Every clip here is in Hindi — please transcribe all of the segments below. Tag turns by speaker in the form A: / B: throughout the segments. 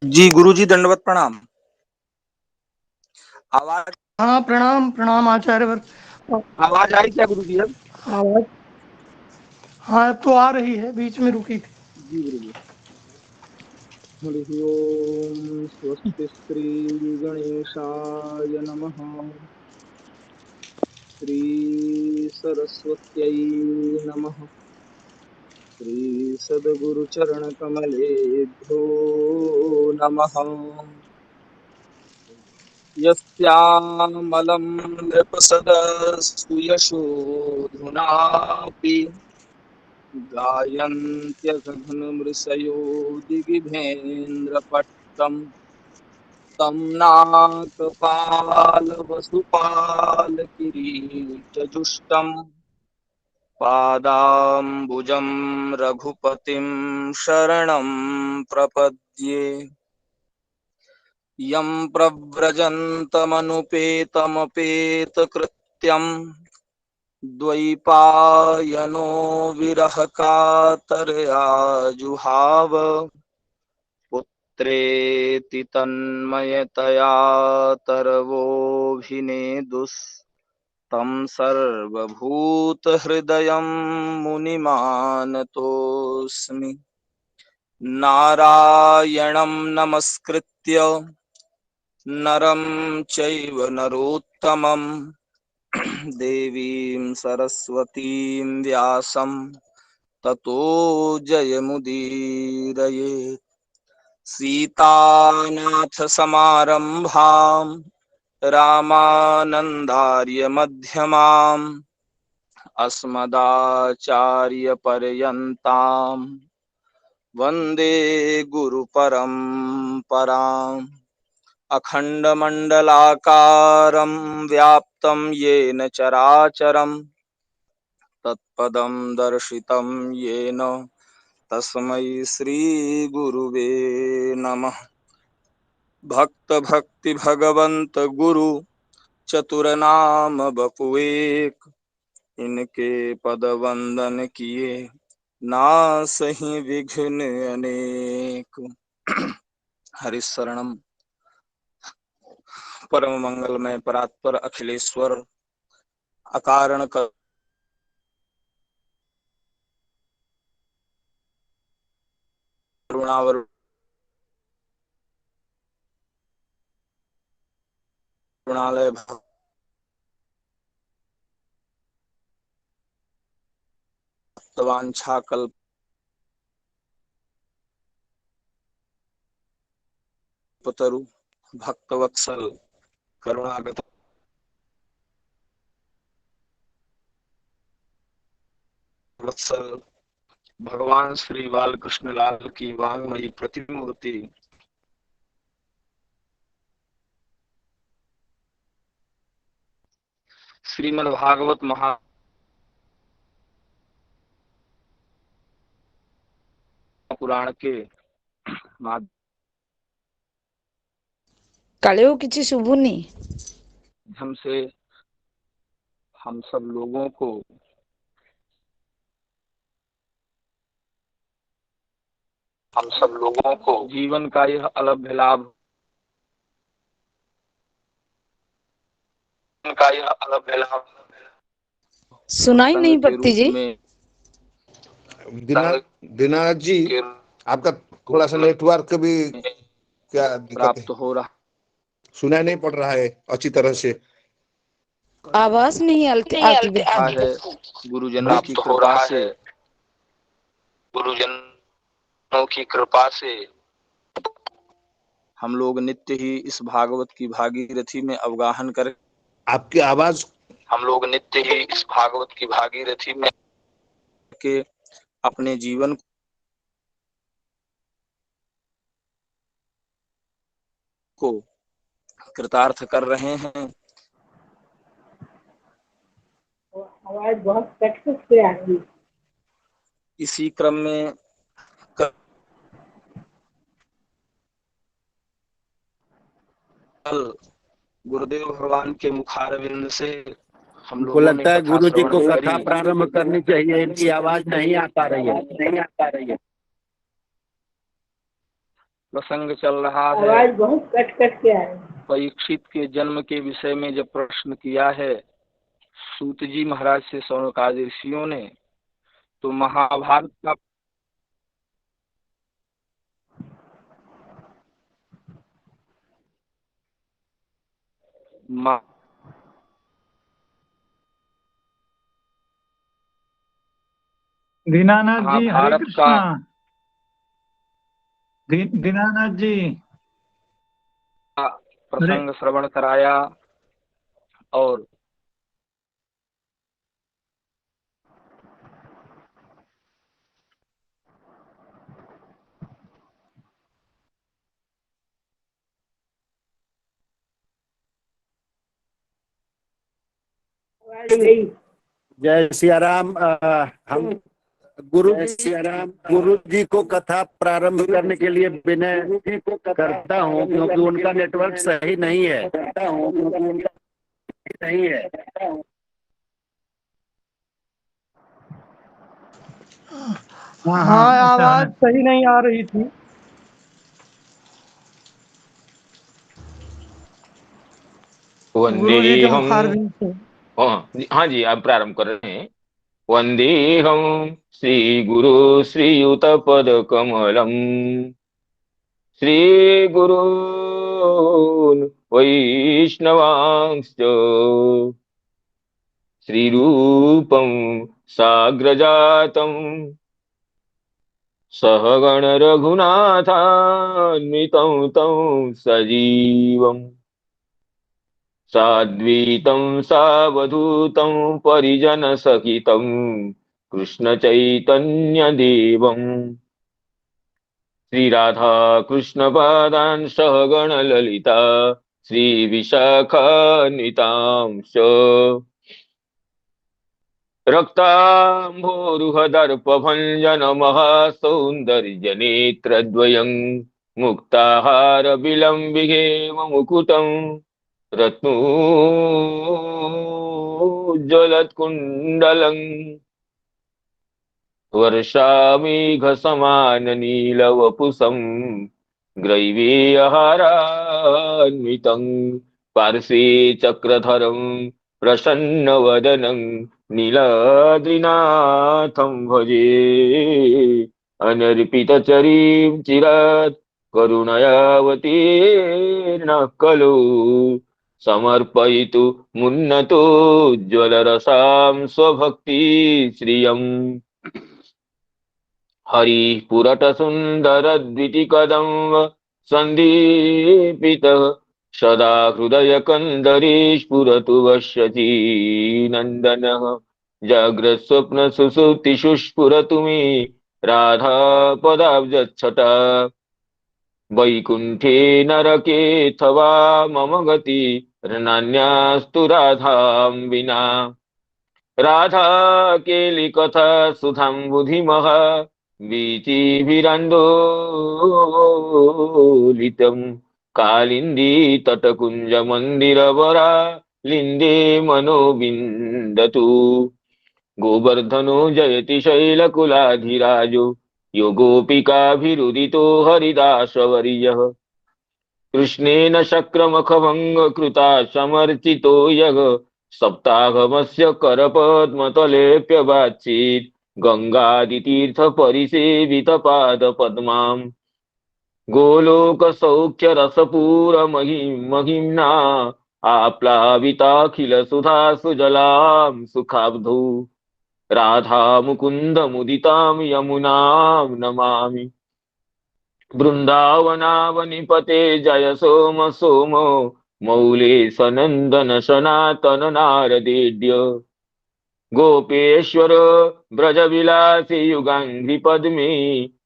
A: जी गुरुजी दंडवत प्रणाम। आवाज
B: हाँ, प्रणाम प्रणाम आचार्य
A: आवाज आई क्या गुरुजी अब?
B: आवाज हाँ, अब तो आ रही है, बीच में रुकी थी।
A: जी गुरुजी। हरि ओम स्वस्ति श्री गणेशाय नमः। श्री सरस्वत्यै नमः। श्री सद्गुरु चरण कमलेभ्यो नमः। यस्यामलं नृपसदस्तु यशोधुनापि गायन्त्यघनुमृषयो दिगिभेन्द्रपट्टम् तं नाकपालवसुपालकिरीटजुष्टम् पादाम्बुजं रघुपतिं शरणं प्रपद्ये। यं प्रव्रजन्तमनुपेतमपेतकृत्यम् द्वैपायनो विरह कातरया जुहाव पुत्रेति तन्मयतया तरवोऽभिनेदुस्तं सर्वभूतहृदयं मुनिमानतोऽस्मि। नारायणं नमस्कृत्य नरं चैव नरोत्तमं देवीं सरस्वतीं व्यासं ततो जयमुदीरयेत्। सीतानाथसमारम्भां रामानन्दार्यमध्यमाम् अस्मदाचार्यपर्यन्तां वन्दे गुरुपरम्पराम्। अखण्डमण्डलाकारं व्याप्तं येन चराचरं तत्पदं दर्शितं येन तस्मै श्रीगुरुवे नमः। भक्त भगवंत गुरु चतुरनाम बपुएक, इनके पद वंदन किए नासहि विघ्न अनेक। हरिशरणम परम मंगलमय परात्पर अखिलेश्वर अकारण करुणावर करुणालय भक्तवांछा कल्पतरु भक्तवत्सल करुणागत वत्सल भगवान श्री बालकृष्ण लाल की वांगमयी प्रतिमूर्ति श्रीमद् भागवत महापुराण के
C: कालेও किछि शुभुनी
A: माध्यम से हम सब लोगों को जीवन का यह अलभ्य लाभ
C: सुनाई नहीं पड़ती जी।
D: दिनानाथ जी, आपका थोड़ा सा नेटवर्क भी क्या दिक्कत है?
A: प्राप्त हो रहा,
D: सुनाई नहीं पड़ रहा है अच्छी तरह से,
C: आवाज नहीं आती
A: है गुरुजनों की कृपा से हम लोग नित्य ही इस भागवत की भागीरथी में अवगाहन कर
D: आपकी आवाज
A: के अपने जीवन को कृतार्थ कर रहे हैं।
E: आवाज बहुत कट-कट से आ रही है।
A: इसी क्रम में कल गुरुदेव भगवान के मुखारविंद से
F: हमको लगता है गुरु जी को कथा प्रारंभ करनी चाहिए, इनकी आवाज नहीं आ पा रही है।
A: प्रसंग चल रहा है।
E: आवाज बहुत कट कट के आ रही है।
A: परीक्षित के जन्म के विषय में जब प्रश्न किया है सूत जी महाराज से शौनकादि ऋषियों ने, तो महाभारत का
B: दीनानाथ जी, हरे
A: महाभारत
B: कृष्णा।
A: का
B: दीनानाथ जी,
A: प्रसंग श्रवण कराया और
E: आवाज गई।
F: जय सिया राम। हम गुरु जी को कथा प्रारंभ करने के लिए विनय करता हूँ, क्योंकि उनका नेटवर्क सही नहीं है।
B: हाँ, आवाज सही नहीं आ रही थी। गुरु जी के मुखार भी थे।
G: हाँ जी, आप प्रारंभ कर रहे हैं। वंदेहं श्री गुरु श्रीयुत पद कमलम श्री गुरून् वैष्णवांश्च श्रीरूपं साग्रजातं सहगण रघुनाथान्वितं तं सजीवम् साद्वैतं सावधूतं परिजनसहितं कृष्ण चैतन्य देवम् श्री राधा कृष्ण पादान् सहगण ललिता श्री विशाखान्वितांश्च रक्ताम्भोरुहदर्पभञ्जन महासौन्दर्यनेत्रद्वयं मुक्ताहार विलम्बिहेम मुकुटं रत्नोज्ज्वलत्कुण्डलम् वर्षामेघसमाननीलवपुषं ग्रैवेयहारान्वितं पार्श्वे चक्रधरं प्रसन्नवदनं नीलाद्रिनाथं भजे अनर्पितचरीं चिरात् करुणयावतीर्णः खलु समर्पयितु मुन्नतो ज्वलरसां स्वभक्ति श्रियम् हरि पुरटसुन्दरद्वितिकदम्ब सन्दीपितः सदा हृदयकन्दरे स्फुरतु वश्यति नन्दनः जाग्रत्स्वप्नसुषुप्तिषु स्फुरतु मे राधापदाब्जच्छटा वैकुण्ठे नरकेऽथवा मम गति नान्यास्तु राधां विना राधा केलिकथा सुधां बुधिमः वीचिभिरन्दोलितं कालिन्दी तटकुञ्जमन्दिरवरा लिन्दे मनो विन्दतु गोवर्धनो जयति शैलकुलाधिराजो यो गोपिकाभिरुदितो हरिदासवर्यः कृष्णेन शक्रमखभङ्गकृता समर्चितो यः सप्ताहमस्य करपद्मतलेऽप्यवाच्येत् गङ्गादितीर्थपरिसेवितपादपद्माम् गोलोकसौख्यरसपूरमहिम्ना आप्लाविताखिलसुधासुजलां सुखाब्धौ राधामुकुन्दमुदितां यमुनां नमामि बृन्दावनावनिपते जय सोम सोम मौले सनन्दन सनातन नारदेड्य गोपेश्वर ब्रजविलासि युगाङ्घ्रिपद्मे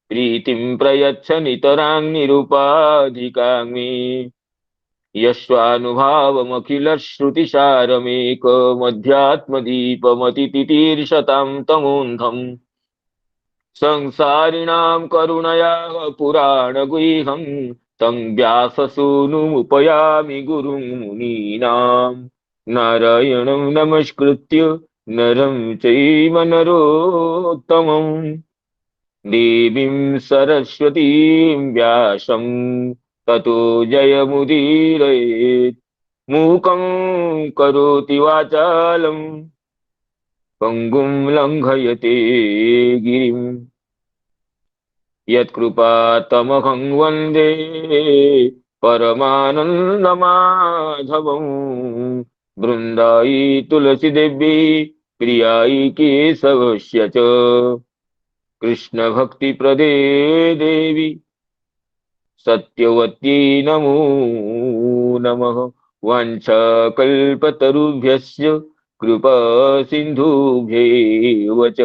G: प्रीतिं प्रयच्छ नितरां निरुपाधिकाङ्मे यस्वानुभावमखिलश्रुतिसारमेकमध्यात्मदीपमतितितीर्षतां तमोऽन्धम् संसारिणां करुणया पुराणगुह्यं तं व्याससूनुमुपयामि गुरुं मुनीनां नारायणं नमस्कृत्य नरं चैव नरोत्तमम् देवीं सरस्वतीं व्यासं ततो जयमुदीरयेत्। मूकं करोति वाचालं पङ्गुं लङ्घयते गिरिं। यत्कृपातमहं वन्दे परमानन्दमाधवं। बृन्दायै तुलसीदेवी प्रियायै केशवस्य च। कृष्णभक्तिप्रदे देवी सत्यवत्यै नमो नमः। वाञ्छाकल्पतरुभ्यश्च कृपा सिन्धुभ्यैव च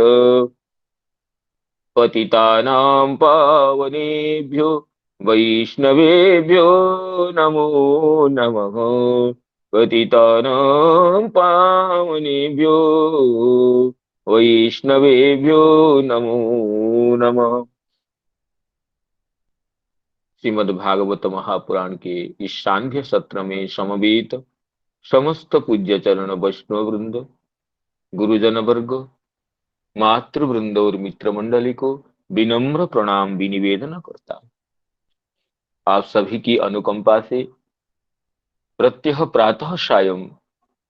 G: पतितानां पावनेभ्यो वैष्णवेभ्यो नमो नमः। पतितानां पावनेभ्यो वैष्णवेभ्यो नमो नमः। श्रीमद् भागवत महापुराण के इस सांध्य सत्र में समवेत समस्त पूज्य चरण वैष्णव वृंद, गुरुजन वर्ग, मातृ वृंद और मित्र मंडली को विनम्र प्रणाम विनिवेदन करता हूं। आप सभी की अनुकंपा से प्रत्यह प्रातः सायं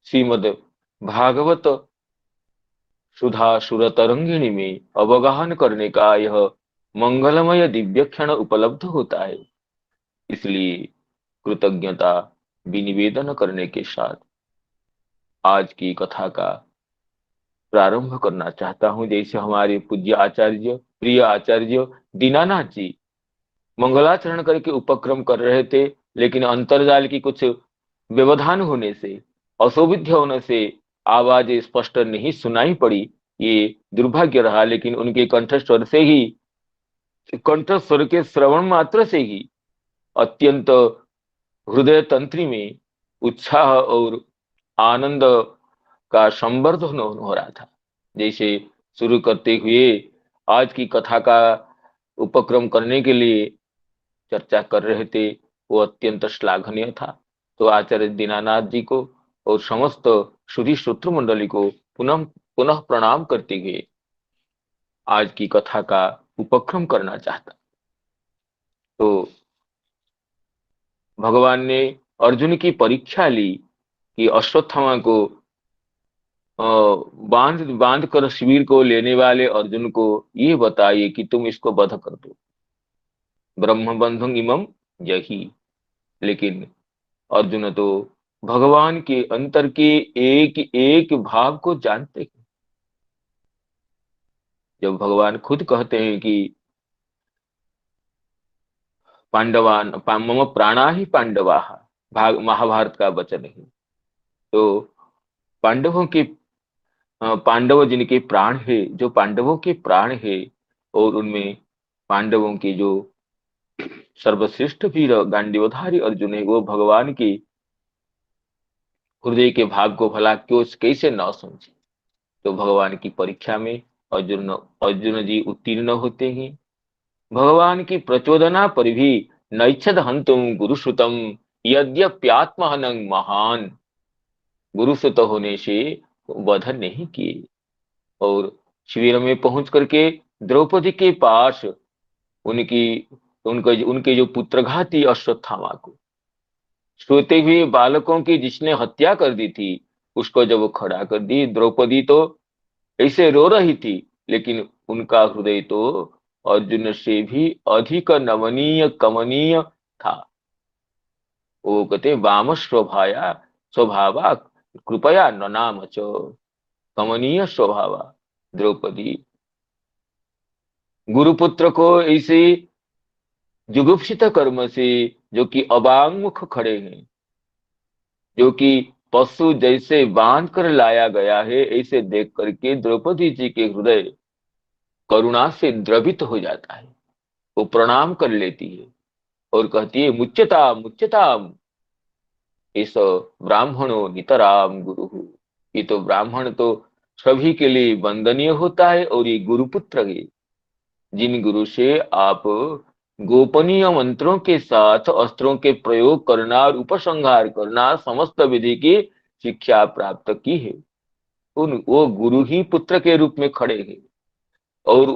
G: श्रीमद् भागवत सुधा सुर तरंगिणी में अवगाहन करने का यह मंगलमय दिव्य क्षण उपलब्ध होता है। इसलिए कृतज्ञता विनिवेदन करने के साथ आज की कथा का प्रारंभ करना चाहता हूं। जैसे हमारे पूज्य आचार्य, प्रिय आचार्य दीनानाथ जी मंगलाचरण करके उपक्रम कर रहे थे, लेकिन अंतर्जाल की कुछ व्यवधान होने से, असौविध्य होने से आवाज स्पष्ट नहीं सुनाई पड़ी। ये दुर्भाग्य रहा, लेकिन उनके कंठस्वर से ही, कंठस्वर के श्रवण मात्र से ही अत्यंत हृदय तंत्री में उत्साह और आनंद का संवर्धन हो रहा था। जैसे शुरू करते हुए आज की कथा का उपक्रम करने के लिए चर्चा कर रहे थे, वो अत्यंत श्लाघनीय था। तो आचार्य दीनानाथ जी को और समस्त सुधी श्रोत्र मंडली को पुनः पुनः प्रणाम करते हुए आज की कथा का उपक्रम करना चाहता। तो भगवान ने अर्जुन की परीक्षा ली कि अश्वत्थामा को बांध कर शिविर को लेने वाले अर्जुन को ये बताइए कि तुम इसको वध कर दो, ब्रह्म बंधुं इमं जहि। लेकिन अर्जुन तो भगवान के अंतर के एक एक भाव को जानते हैं। जब भगवान खुद कहते हैं कि पांडवान मम प्राणा ही पांडवा, भाग महाभारत का वचन है, तो पांडवों के पांडव जिनके प्राण है, जो पांडवों के प्राण है, और उनमें पांडवों के जो सर्वश्रेष्ठ वीर गांडीवधारी अर्जुन है, वो भगवान के हृदय के भाव को भला क्यों कैसे न समझे। तो भगवान की परीक्षा में अर्जुन जी उत्तीर्ण होते हैं। भगवान की प्रचोदना पर भी नैच्छद हंतुम गुरुश्रुतम यद्यप्यात्महनं महान, गुरुश्रुत होने से वध नहीं किए। और शिविर में पहुंच करके द्रौपदी के पास उनके जो पुत्रघाती अश्वत्थामा को, सोते हुए बालकों की जिसने हत्या कर दी थी, उसको जब वो खड़ा कर दी, द्रौपदी तो ऐसे रो रही थी, लेकिन उनका हृदय तो अर्जुन से भी अधिक नमनीय कमनीय था। वो कहते वाम स्वभावा कृपया ननाम च, कमनीय स्वभावा द्रौपदी। गुरुपुत्र को ऐसे जुगुप्सित कर्म से, जो कि अबांगमुख खड़े हैं, जो कि पशु जैसे बांध कर लाया गया है, ऐसे देख करके द्रौपदी जी के हृदय करुणा से द्रवित हो जाता है। वो प्रणाम कर लेती है और कहती है मुच्यताम मुच्यताम इस ब्राह्मणो नितराम गुरु। ये तो ब्राह्मण तो सभी के लिए वंदनीय होता है, और ये गुरुपुत्र है, जिन गुरु से आप गोपनीय मंत्रों के साथ अस्त्रों के प्रयोग करना और उपसंहार करना समस्त विधि की शिक्षा प्राप्त की है। वो गुरु ही पुत्र के रूप में खड़े हैं। और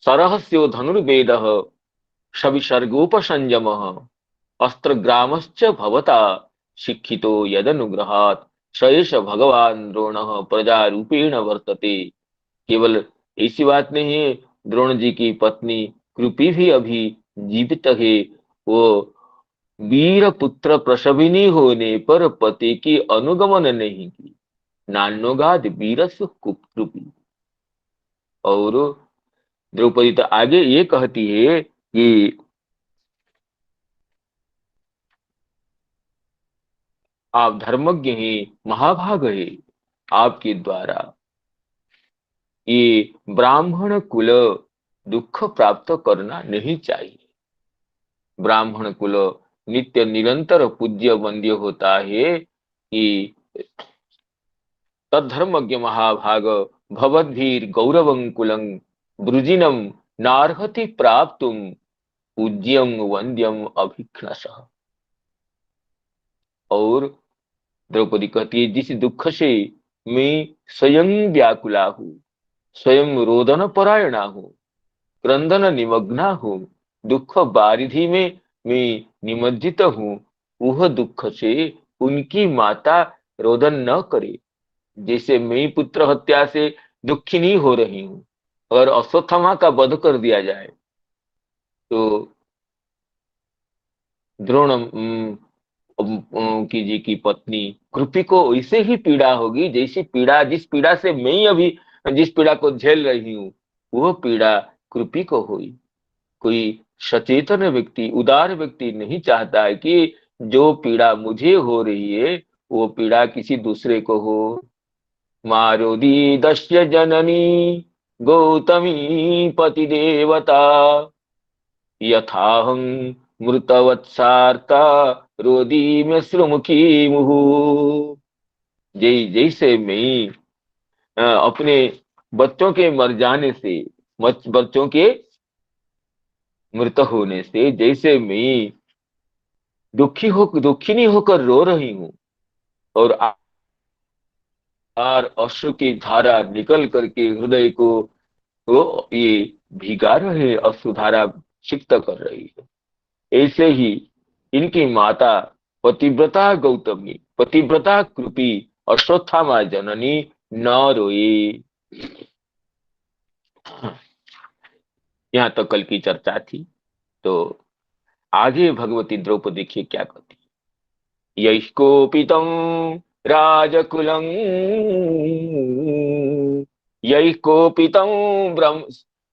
G: सरहस्यो धनुर्वेदः सविसर्गोपसंयमः अस्त्रग्रामश्च भवता शिक्षितो यदनुग्रहात् स एष भगवान द्रोणः प्रजारूपेण वर्तते। केवल ऐसी बात नहीं है, द्रोण जी की पत्नी कृपी भी अभी जीवित है। वो वीर पुत्र प्रसविनी होने पर पति की अनुगमन नहीं की, नान्योगाद वीरस्य कृपी। और द्रौपदी तो आगे ये कहती है कि आप धर्मज्ञ हैं, महाभाग है, आपके द्वारा ये ब्राह्मण कुल दुख प्राप्त करना नहीं चाहिए। ब्राह्मण कुल नित्य निरंतर पूज्य वंद्य होता है कि तद्धर्मज्ञ महाभाग भवद्भिर गौरवं कुलं वृजिनम नार्हति प्राप्तुम पूज्यं वंद्यम अभिघ्नसः। और द्रौपदी कहती है, जिस दुख से मैं स्वयं व्याकुला हूँ, स्वयं रोदन परायणा हूँ, क्रंदन निमग्ना हूँ, दुख बारिधि में मैं निमज्जित हूँ, वह दुख से उनकी माता रोदन न करे। जैसे मैं पुत्र हत्या से दुखिनी हो रही हूँ, अगर अश्वत्थामा का वध कर दिया जाए तो द्रोण की जी की पत्नी कृपी को वैसे ही पीड़ा होगी जैसी पीड़ा, जिस पीड़ा से मैं अभी जिस पीड़ा को झेल रही हूँ वह पीड़ा कृपी को हुई। कोई सचेतन व्यक्ति, उदार व्यक्ति नहीं चाहता है कि जो पीड़ा मुझे हो रही है वो पीड़ा किसी दूसरे को हो। मारोदी दस्य जननी गौतमी पति देवता यथाहं मृतवत्सार्ता रोदी में श्रुमुखी मुहु। जैसे मैं अपने बच्चों के मर जाने से, बच्चों के मृत होने से जैसे मैं दुखिनी होकर रो रही हूँ और अश्रु की धारा निकल करके हृदय को वो ये भिगा रहे, अश्रुधारा सिक्त कर रही है, ऐसे ही इनकी माता पतिव्रता गौतमी, पतिव्रता कृपी अश्वत्थामा जननी न रोए। यहाँ तो कल की चर्चा थी, तो आगे भगवती द्रौपदी देखिए क्या कहती है। यैकोपितं राजकुलं यैकोपितं ब्रह्म,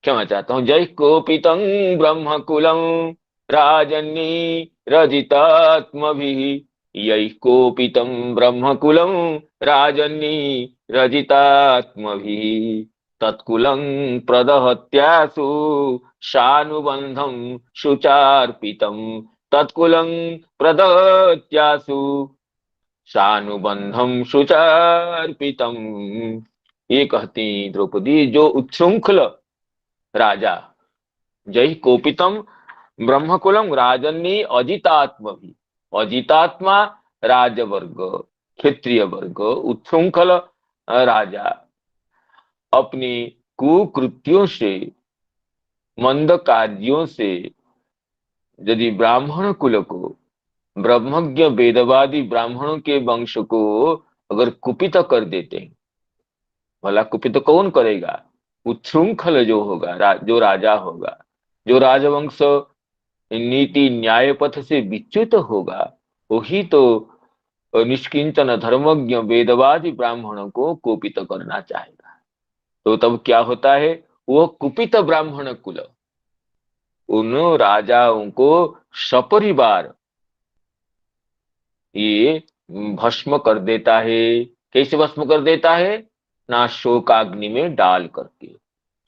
G: क्षमा चाहता हूँ, यैकोपितं ब्रह्मकुलं राजन्नी रजितात्मभिः, यैकोपितं ब्रह्मकुलं राजन्नी रजितात्मभिः, तत्कुलं प्रदहत्यासु शानुबन्धं शुचार्पितं, तत्कुलं प्रदहत्यासु शानुबंधम शुचार्पितम। ये कहती द्रौपदी, जो उच्छृंखल राजा, जय कोपितम ब्रह्मकुलम राजन्नी अजितात्म भी, अजितात्मा राजवर्ग, क्षत्रिय वर्ग, उच्छृंखल राजा अपनी कुकृत्यों से, मंद कार्यों से यदि ब्राह्मण कुल को, ब्रह्मज्ञ वेदवादी ब्राह्मणों के वंश को अगर कुपित कर देते हैं, भला कुपित कौन करेगा? उच्छृंखल जो होगा, जो राजा होगा, जो राजवंश नीति न्याय पथ से विच्युत होगा, वही तो निष्किंचन धर्मज्ञ वेदवादी ब्राह्मणों को कुपित करना चाहेगा। तो तब क्या होता है? वो कुपित ब्राह्मण कुल उन राजाओं को सपरिवार ये भस्म कर देता है। कैसे भस्म कर देता है? ना शोकाग्नि में डाल करके,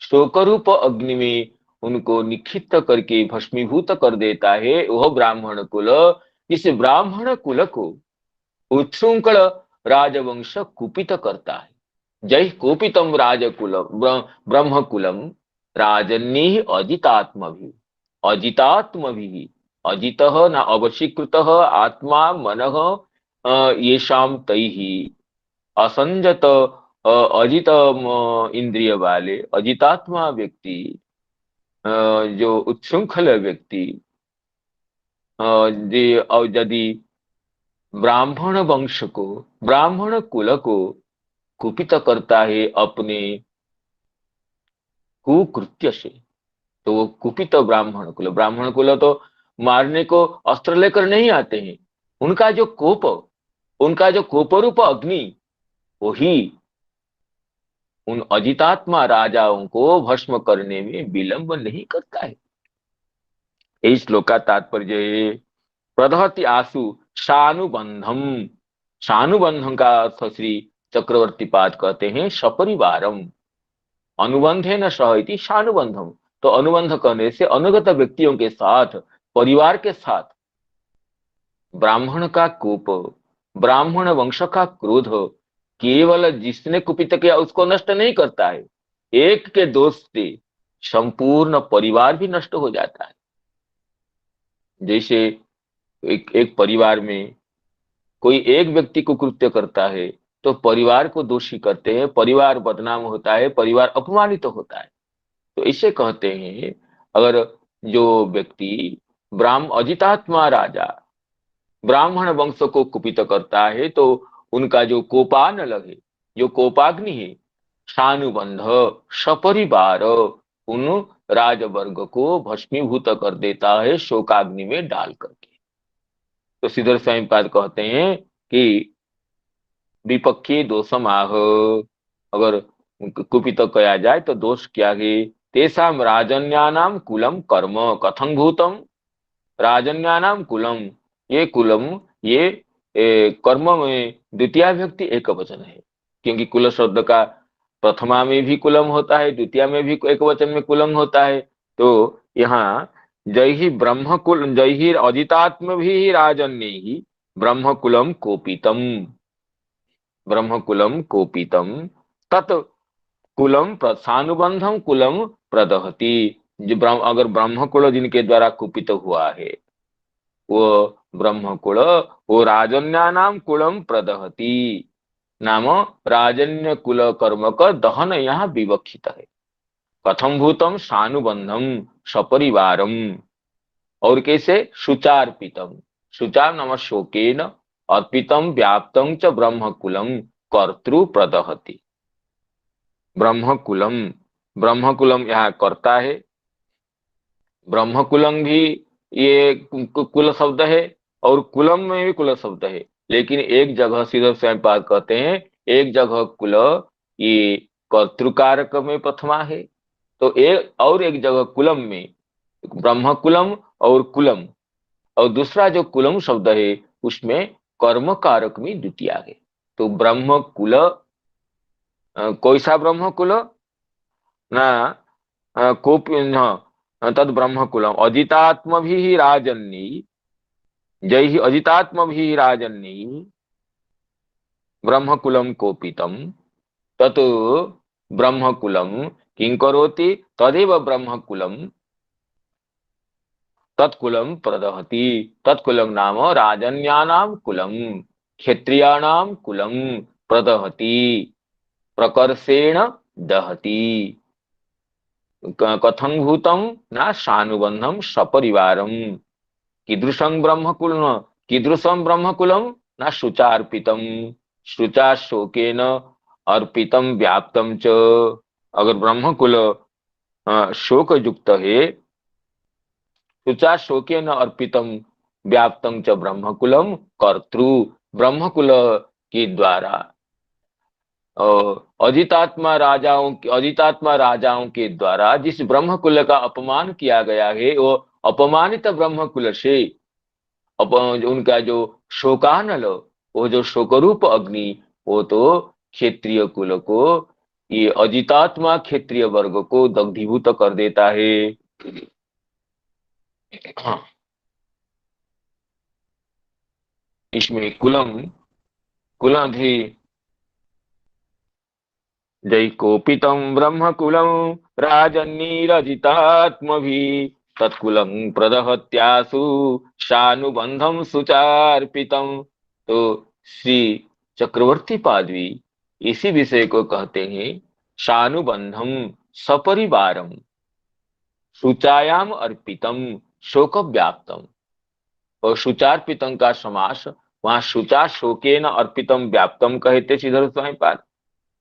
G: शोकरूप अग्नि में उनको निखित करके भस्मीभूत कर देता है। वह ब्राह्मण कुल, जिस ब्राह्मण कुल को उच्छृंखल राजवंश कुपित करता है। जय कुपितम राजकुल ब्रह्मकुलम राजन्नी अजितात्म भी, अजितात्म भी, अजित न अवशीकृत आत्मा मन ये शाम तैहि, असंजत अजित इंद्रिय वाले अजितात्मा व्यक्ति जो उच्छृंखल व्यक्ति यदि ब्राह्मण वंश को, ब्राह्मण कुल को कुपित करता है अपने कुकृत्य से, तो वो कुपित ब्राह्मण कुल तो मारने को अस्त्र लेकर नहीं आते हैं। उनका जो कोपरूप अग्नि, वही उन अजितात्मा राजाओं को भस्म करने में विलंब नहीं करता है। इस श्लोक का तात्पर्य है प्रदहति आसु सानुबंधम। सानुबंधम का अर्थ श्री चक्रवर्ती पाद कहते हैं सपरिवारम, अनुबंधे न सहति सानुबंधम। तो अनुबंध करने से अनुगत व्यक्तियों के साथ, परिवार के साथ, ब्राह्मण का कोप, ब्राह्मण वंश का क्रोध केवल जिसने कुपित किया उसको नष्ट नहीं करता है, एक के दोष से संपूर्ण परिवार भी नष्ट हो जाता है। जैसे एक परिवार में कोई एक व्यक्ति कुकृत्य करता है तो परिवार को दोषी करते हैं, परिवार बदनाम होता है, परिवार अपमानित होता है। तो इसे कहते हैं अगर जो व्यक्ति अजितात्मा राजा ब्राह्मण वंश को कुपित करता है तो उनका जो कोपानल है, जो कोपाग्नि है, सानुबंध सपरिवार उन राजवर्ग को भस्मीभूत कर देता है शोकाग्नि में डाल करके। तो श्रीधर स्वामी पाद कहते हैं कि विपक्षी दोषम आह, अगर कुपित किया जाए तो दोष क्या है। तेसाम राजन्यानाम कुलम कर्म कथं भूतम। राजन्यानाम कुलम, ये कुलम, ये कर्म में द्वितीय व्यक्ति एक वचन है, क्योंकि कुल शब्द का प्रथमा में भी कुलम होता है, द्वितीय में भी एक वचन में कुलम होता है। तो यहाँ जय ही ब्रह्म कुल, जय ही अजितात्म भी राजन्य ही ब्रह्म कुलम कोपितम, ब्रह्म कुलम कोपितम तत् कुलम सानुबंधम कुलम प्रदहति। जो अगर ब्रह्म कुल जिनके द्वारा कुपित हुआ है वो ब्रह्म कुल, वो राजन्या नाम कुलम प्रदहति, नाम राजन्य कुल कर्म का दहन यहाँ विवक्षित है। कथम भूतम सानुबंधम सपरिवारम, और कैसे शुचार्पितम, शुचार नाम शोकेन, अर्पितम व्याप्तम च ब्रह्म कुलम कर्तृ प्रदहति। ब्रह्म कुलम यहाँ करता है, ब्रह्म कुलम भी ये कुल शब्द है और कुलम में भी कुल शब्द है, लेकिन एक जगह सीधे स्वयं पाद कहते हैं, एक जगह कुल ये कर्तृकारक में प्रथमा है, तो एक जगह कुलम में ब्रह्म कुलम और कुलम, और दूसरा जो कुलम शब्द है उसमें कर्म कारक में द्वितीय है। तो ब्रह्म कुल, कोई सा ब्रह्म कुल ना तद ब्रह्म कुलम अजितात्म भी राजन्नी, जय ही अजितात्म भी राजन्नी ब्रह्म कुलम कोपितम तत् ब्रह्म कुलम किं करोति तदेव ब्रह्म कुलम तत्कुलम प्रदहति। तत्कुलम नाम राजन्यानाम कुलम क्षत्रियाणाम कुलम प्रदहति प्रकर्षेण दहति। कथं भूतम न सानुबंधम सपरिवारम कीदृशं ब्रह्म कुलम न शुचार्पितम शुचा शोकेन अर्पितम व्याप्तम च। अगर ब्रह्म कुल शोक युक्त है, शुचा शोकेन अर्पितम व्याप्तम च ब्रह्म कुलम कर्तृ, ब्रह्म कुल के द्वारा अजितात्मा राजाओं के द्वारा जिस ब्रह्म कुल का अपमान किया गया है, वो अपमानित ब्रह्म कुल से उनका जो शोकानल, वो जो शोकरूप अग्नि, वो तो क्षेत्रीय कुल को, ये अजितात्मा क्षेत्रीय वर्ग को दग्धीभूत कर देता है। इसमें कुलम भी जय कोपितम ब्रह्म कुलम राजन्नीरजितात्म भी तत्कुलम प्रदहत्यासु शानुबंधम सुचार्पितम। तो श्री चक्रवर्ती पादवी इसी विषय को कहते हैं शानुबंधम सपरिवारम। शुचायाम अर्पितम शोक व्याप्तम। और शुचार्पितम का समास वहां शुचा शोकेन अर्पितम व्याप्तम कहते श्रीधर स्वामी पाद,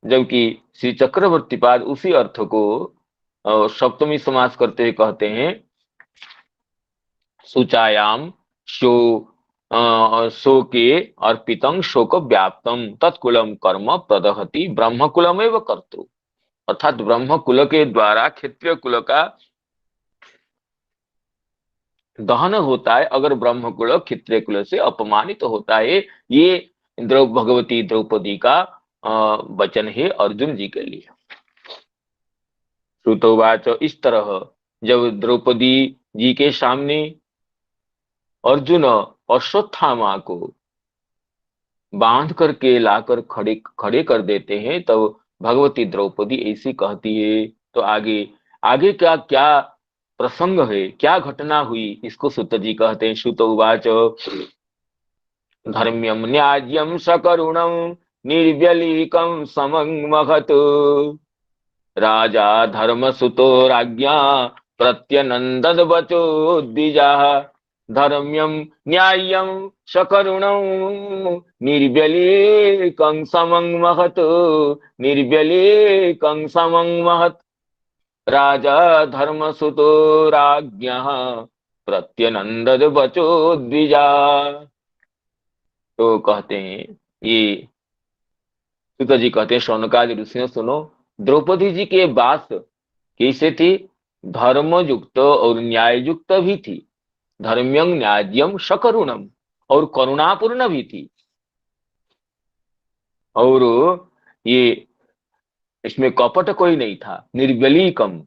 G: जबकि श्री चक्रवर्ती पाद उसी अर्थ को सप्तमी समास करते हुए कहते हैं शुचायाम शो शोके अर्पितम शोक व्याप्तम तत्कुलम कर्म प्रदहति ब्रह्मकुलम एवं कर्तृ। अर्थात ब्रह्म कुल के द्वारा क्षत्रिय कुल का दहन होता है अगर ब्रह्म कुल क्षत्रिय कुल से अपमानित होता है। ये भगवती द्रौपदी का वचन है अर्जुन जी के लिए। श्रुतोवाच, इस तरह जब द्रौपदी जी के सामने अर्जुन अश्वत्थामा को बांध करके लाकर खड़े कर देते हैं, तब तो भगवती द्रौपदी ऐसी कहती है। तो आगे आगे क्या क्या प्रसंग है, क्या घटना हुई, इसको सुत जी कहते हैं। सुत उवाच, धर्म्यम न्याज्यम सकरुणम निर्व्यलीकम समं महत राजा धर्मसुतो राज्ञा प्रत्यनंदद वचो द्विजा। धर्म्यम न्याय्यम सकरुणं निर्व्यलीकं समं महत् निर्व्यलीकं समं महत् राजा धर्मसुतो राज्ञः प्रत्यनंदद वचो द्विजा। तो कहते हैं, ये सुत जी कहते हैं, शौनकादि ऋषियों सुनो, द्रौपदी जी के बात कैसे थी? धर्म युक्त और न्याय युक्त भी थी। धर्म्यं न्याज्यम सकरुणम, और करुणापूर्ण भी थी। और ये इसमें कपट कोई नहीं था। निर्व्यलीकम,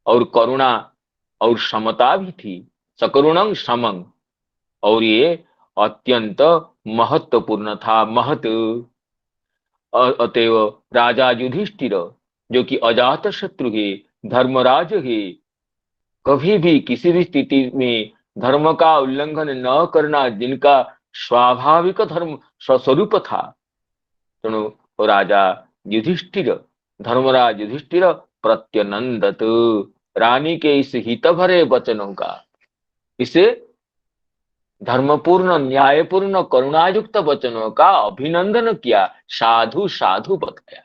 G: और करुणा और समता भी थी। सकरुणं समं, और ये अत्यंत महत्वपूर्ण था, महत। अतएव राजा युधिष्ठिर, जो कि अजात शत्रु है, धर्मराज है, कभी भी किसी भी स्थिति में धर्म का उल्लंघन न करना जिनका स्वाभाविक धर्म स्वस्वरूप था। सुनो, राजा युधिष्ठिर, धर्मराज युधिष्ठिर प्रत्यनंदत, रानी के इस हित भरे वचनों का, इसे धर्मपूर्ण न्यायपूर्ण करुणायुक्त वचनों का अभिनंदन किया, साधु साधु बताया।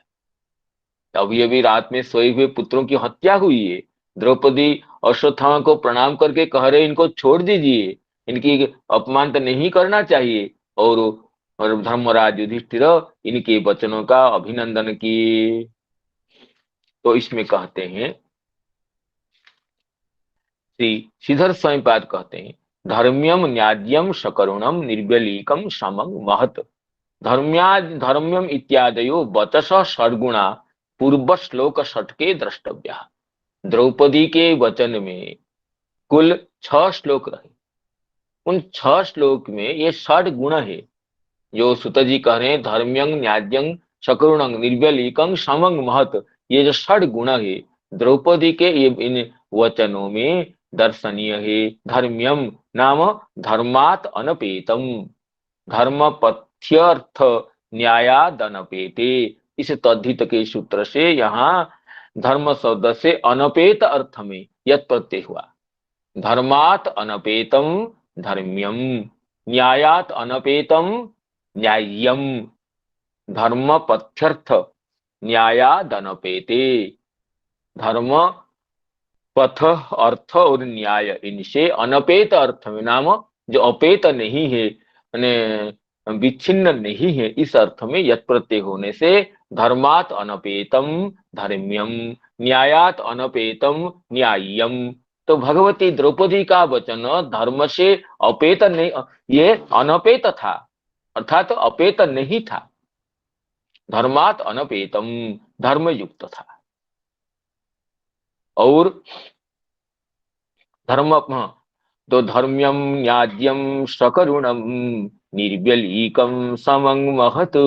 G: अभी अभी रात में सोए हुए पुत्रों की हत्या हुई है। द्रौपदी अश्वत्थामा को प्रणाम करके कह रहे, इनको छोड़ दीजिए, इनकी अपमान तो नहीं करना चाहिए। और धर्मराज युधिष्ठिर इनके वचनों का अभिनंदन किए। तो इसमें कहते हैं, श्री श्रीधर स्वामीपाद कहते हैं, धर्म्यम न्याज्यम सकरुणम निर्व्यलीकम समं महत्। धर्म्यम इत्यादयो वचस षड्गुणा पूर्व श्लोक षटके द्रष्टव्या। द्रौपदी के वचन में कुल 6 श्लोक रहे। उन 6 श्लोक में ये 6 गुण है जो सुत जी कह रहे हैं। धर्म्यं न्याज्यं सकरुणं निर्व्यलीकं समं महत्, ये जो 6 गुण है द्रौपदी के, ये इन वचनों में दर्शनीय है। धर्म्यम नाम धर्मात् अनपेतम, धर्म पथ्यर्थ न्यायाद अनपेते। इस तद्धित के सूत्र से यहाँ धर्म शब्द से अनपेत अर्थ में यत् प्रत्यय हुआ। धर्मात् अनपेतम धर्म्यम, न्यायात् अनपेतम न्याय्यम, धर्म पथ्यर्थ न्यायाद अनपेते। धर्म पथ अर्थ और न्याय, इनसे अनपेत अर्थ में, नाम जो अपेत नहीं है, विच्छिन्न नहीं है, इस अर्थ में यत् प्रत्यय होने से धर्मात् अनपेतम धर्म्यम, न्यायात् अनपेतम न्याय्यम। तो भगवती द्रौपदी का वचन धर्म से अपेत नहीं, ये अनपेत था, अर्थात तो अपेत नहीं था। धर्मात् अनपेतम, धर्म युक्त था। और धर्म, तो धर्म्यम न्याज्यम सकरुणम निर्व्यलीकम समं महत्।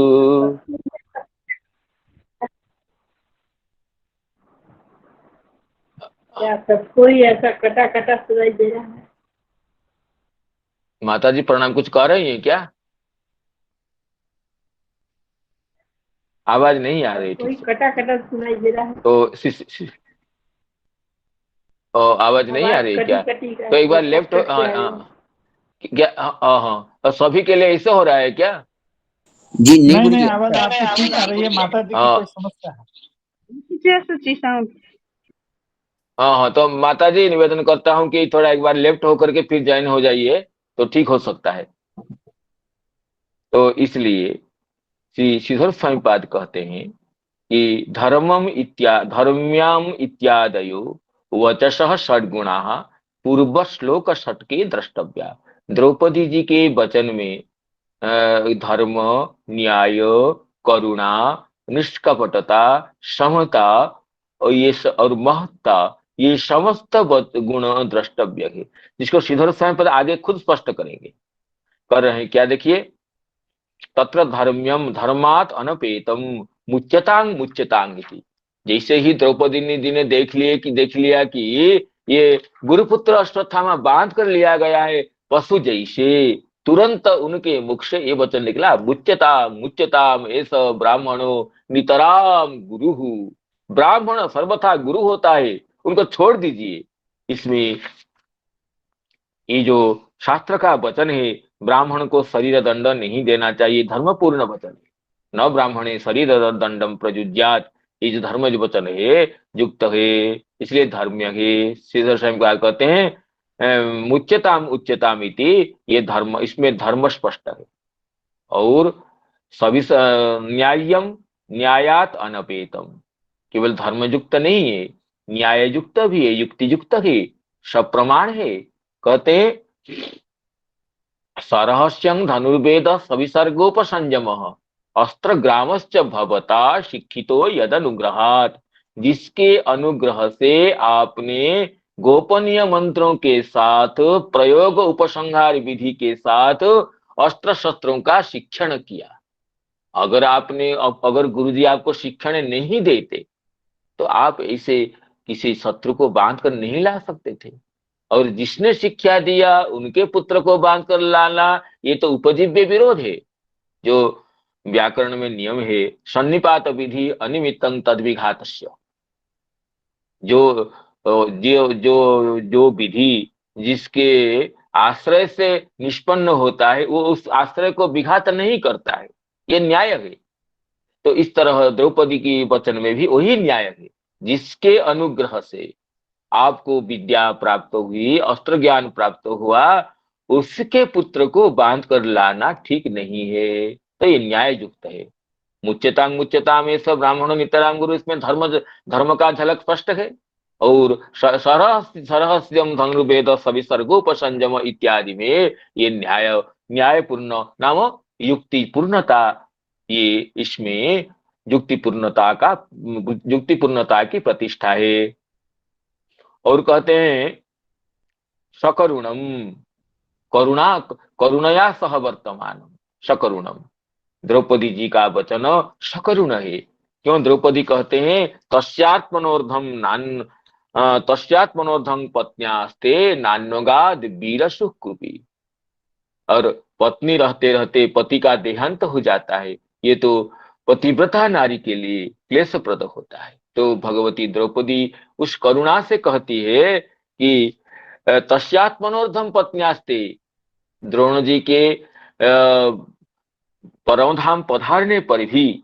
E: क्या सबको ही ऐसा कटा कटा सुनाई दे रहा है?
G: माता जी प्रणाम, कुछ कह रही हैं क्या? आवाज नहीं आ रही
E: कोई
G: ठीक से।
E: कटा कटा सुनाई दे रहा है।
G: तो आवाज नहीं आ रही क्या? तो एक बार लेफ्ट क्या? हाँ हाँ, और सभी के लिए ऐसे हो रहा है क्या?
H: जी नहीं
B: नहीं
H: गुरुजी।
B: नहीं, आवाज आपकी ठीक आ रही है, माता जी की
G: हाँ
B: कोई समस्या है?
G: हाँ हाँ, तो माता जी निवेदन करता हूँ कि थोड़ा एक बार लेफ्ट होकर के फिर ज्वाइन हो जाइए तो ठीक हो सकता है। तो इसलिए श्री श्रीधर स्वामीपाद कहते हैं कि धर्म्याम इत्यादयो वचसः षड्गुणाः पूर्व श्लोक षटके द्रष्टव्या। द्रौपदी जी के वचन में धर्म, न्याय, करुणा, निष्कपटता, समता और महत्ता, ये समस्त गुण द्रष्टव्य है, जिसको श्रीधर स्वामीपाद आगे खुद स्पष्ट करेंगे। कर रहे हैं क्या, देखिए, तत्र धर्म्यम धर्मात अनपेतम मुच्यतांग मुच्यतांग इति। जैसे ही द्रौपदी जी ने देख लिया कि ये गुरुपुत्र अश्वत्थामा बांध कर लिया गया है पशु जैसे, तुरंत उनके मुख से ये वचन निकला, मुच्यताम मुच्यताम एस ब्राह्मणो नितराम गुरु। ब्राह्मण सर्वथा गुरु होता है, उनको छोड़ दीजिए। इसमें ये जो शास्त्र का वचन है, ब्राह्मण को शरीर दंड नहीं देना चाहिए, धर्मपूर्ण वचन है। न ब्राह्मणे शरीर दंडम प्रयुज्यात, ये जो धर्म जो वचन है युक्त है, इसलिए धर्म्य है। श्रीधर स्वामी कहते हैं मुच्यताम उच्यताम इति, ये धर्म, इसमें धर्म स्पष्ट है। और सभी न्याय्यम न्यायात अनपेतम, केवल धर्म युक्त नहीं है, न्याय युक्त भी है, युक्ति युक्त है, सप्रमाण है। कहते हैं सरहस्यं धनुर्वेद सविसर्गोपसंयम अस्त्र ग्रामश्च भवता शिक्षितो यद अनुग्रहात्। जिसके अनुग्रह से आपने गोपनीय मंत्रों के साथ, प्रयोग उपसंहार विधि के साथ अस्त्र शस्त्रों का शिक्षण किया। अगर गुरुजी आपको शिक्षण नहीं देते तो आप ऐसे किसी शत्रु को बांध कर नहीं ला सकते थे। और जिसने शिक्षा दिया उनके पुत्र को बांध कर लाना, ये तो उपजीव्य विरोध है। जो व्याकरण में नियम है, सन्निपात विधि अनिमित्तं तद्विघातस्य। जो जो जो जो विधि जिसके आश्रय से निष्पन्न होता है, वो उस आश्रय को विघात नहीं करता है, ये न्याय है। तो इस तरह द्रौपदी की वचन में भी वही न्याय है। जिसके अनुग्रह से आपको विद्या प्राप्त हुई, अस्त्र ज्ञान प्राप्त हुआ, उसके पुत्र को बांध कर लाना ठीक नहीं है, तो ये न्याय युक्त है। मुच्यतांग मुच्यताम ये सब ब्राह्मण नितराम गुरु, इसमें धर्म का झलक स्पष्ट है। और सरहस्यम धनुर्वेद सविसर्गोपसंयम इत्यादि में ये न्यायपूर्ण नाम युक्ति पूर्णता, ये इसमें युक्ति पूर्णता की प्रतिष्ठा है। और कहते हैं सकरुणम, करुणया सह वर्तमान, सकरुणम। द्रौपदी जी का वचन सकरुण है। क्यों? द्रौपदी कहते हैं तस्यात् मनोर्धं पत्न्यास्ते नान्योगाद वीर सुकृपी। और पत्नी रहते रहते पति का देहांत हो जाता है, ये तो पतिव्रता नारी के लिए क्लेशप्रद होता है। तो भगवती द्रौपदी उस करुणा से कहती है कि तस्यात् मनोर्धम पत्न्यास्ते, द्रोण जी के परमधाम पधारने पर भी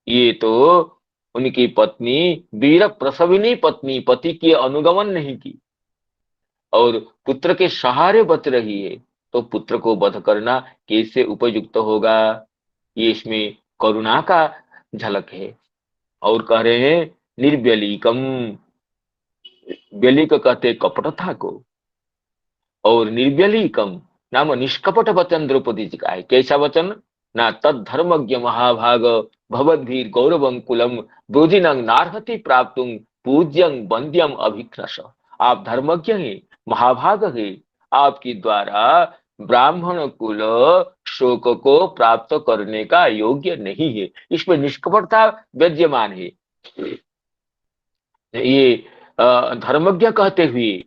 G: ये तो उनकी पत्नी वीर प्रसविनी पत्नी पति की अनुगमन नहीं की और पुत्र के सहारे बच रही है, तो पुत्र को वध करना कैसे उपयुक्त होगा? ये इसमें करुणा का झलक है। और कह रहे हैं निर्व्यलीकम, व्यलिक कहते कपटता को, और निर्व्यलीकम नाम निष्कपट वचन द्रौपदी जी का है। कैसा वचन? ना तद धर्मज्ञ महाभाग भवद्भीर गौरवं कुलम ब्रोजिनं नार्हति प्राप्तुं पूज्यं वंद्यम अभिघ्नश। आप धर्मज्ञ हैं, महाभाग है, आपके द्वारा ब्राह्मण कुल शोक को प्राप्त करने का योग्य नहीं है। इसमें निष्कपटता विद्यमान है। ये धर्मज्ञ कहते हुए,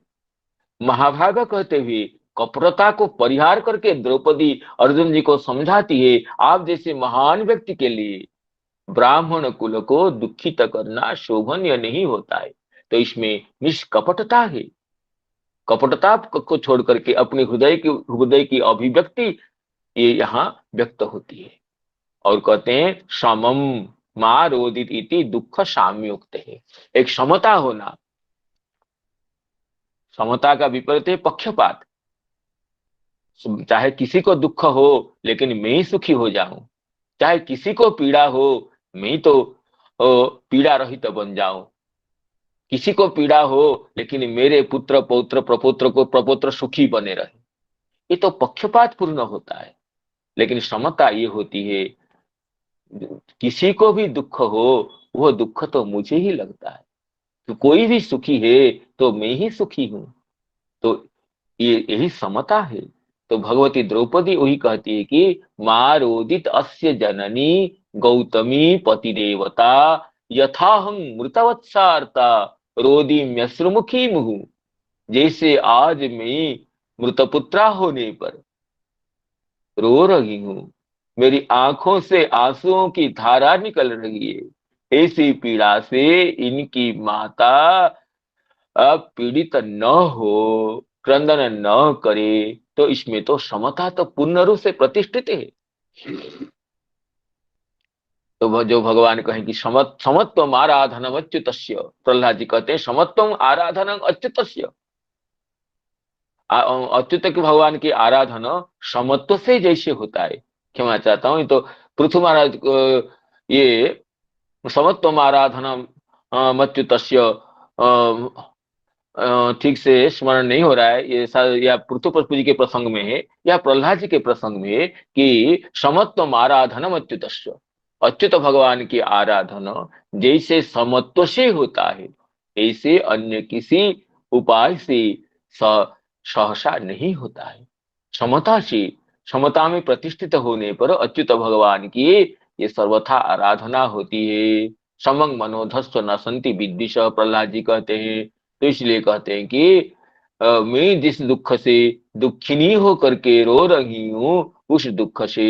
G: महाभाग कहते हुए कपटता को परिहार करके द्रौपदी अर्जुन जी को समझाती है, आप जैसे महान व्यक्ति के लिए ब्राह्मण कुल को दुखित करना शोभनीय नहीं होता है। तो इसमें निष्कपटता है। कपटता को छोड़ करके अपने हृदय की अभिव्यक्ति ये यहाँ व्यक्त होती है। और कहते हैं समम मारोदित इति दुख साम्युक्त है। एक समता होना, समता का विपरीत है पक्षपात। चाहे किसी को दुख हो लेकिन मैं ही सुखी हो जाऊं, चाहे किसी को पीड़ा हो मैं तो पीड़ा रहित बन जाऊं, किसी को पीड़ा हो लेकिन मेरे पुत्र पौत्र प्रपुत्र सुखी बने रहे। ये तो पक्षपात पूर्ण होता है। लेकिन समता ये होती है किसी को भी दुख हो वो दुख तो मुझे ही लगता है, तो कोई भी सुखी है तो मैं ही सुखी हूं। तो ये यही समता है। तो भगवती द्रौपदी वही कहती है कि मारोदित अस्य जननी गौतमी पति देवता यथाहं मृतवत्सार्ता रोदिम्यश्रुमुखी मुहु। जैसे आज मैं मृतपुत्रा होने पर रो रही हूं, मेरी आंखों से आंसुओं की धारा निकल रही है, ऐसी पीड़ा से इनकी माता अब पीड़ित न हो, क्रंदन न करे। तो इसमें तो समता तो पूर्ण रूप से प्रतिष्ठित है। तो जो भगवान कहें कि समत्वम आराधनम अच्युतस्य, प्रहलाद जी कहते हैं समत्वम आराधनम अच्युतस्य। अच्युत के भगवान की आराधना समत्व से जैसे होता है। क्षमा चाहता हूं, तो पृथु महाराज ये समत्वम आराधनम अच्युतस्य ठीक से स्मरण नहीं हो रहा है, ये या पृथु जी के प्रसंग में है या प्रहलाद जी के प्रसंग में है कि समत्वम आराधनम अच्युतस्य। अच्युत भगवान की आराधना जैसे समत्व से होता है ऐसे अन्य किसी उपाय से सहसा नहीं होता है। समता से, समता में प्रतिष्ठित होने पर अच्युत भगवान की ये सर्वथा आराधना होती है। समंग मनोधस्व न संति विद्विष, प्रहलाद जी कहते हैं। तो इसलिए कहते हैं कि मैं जिस दुख से दुखिनी हो करके रो रही हूं उस दुख से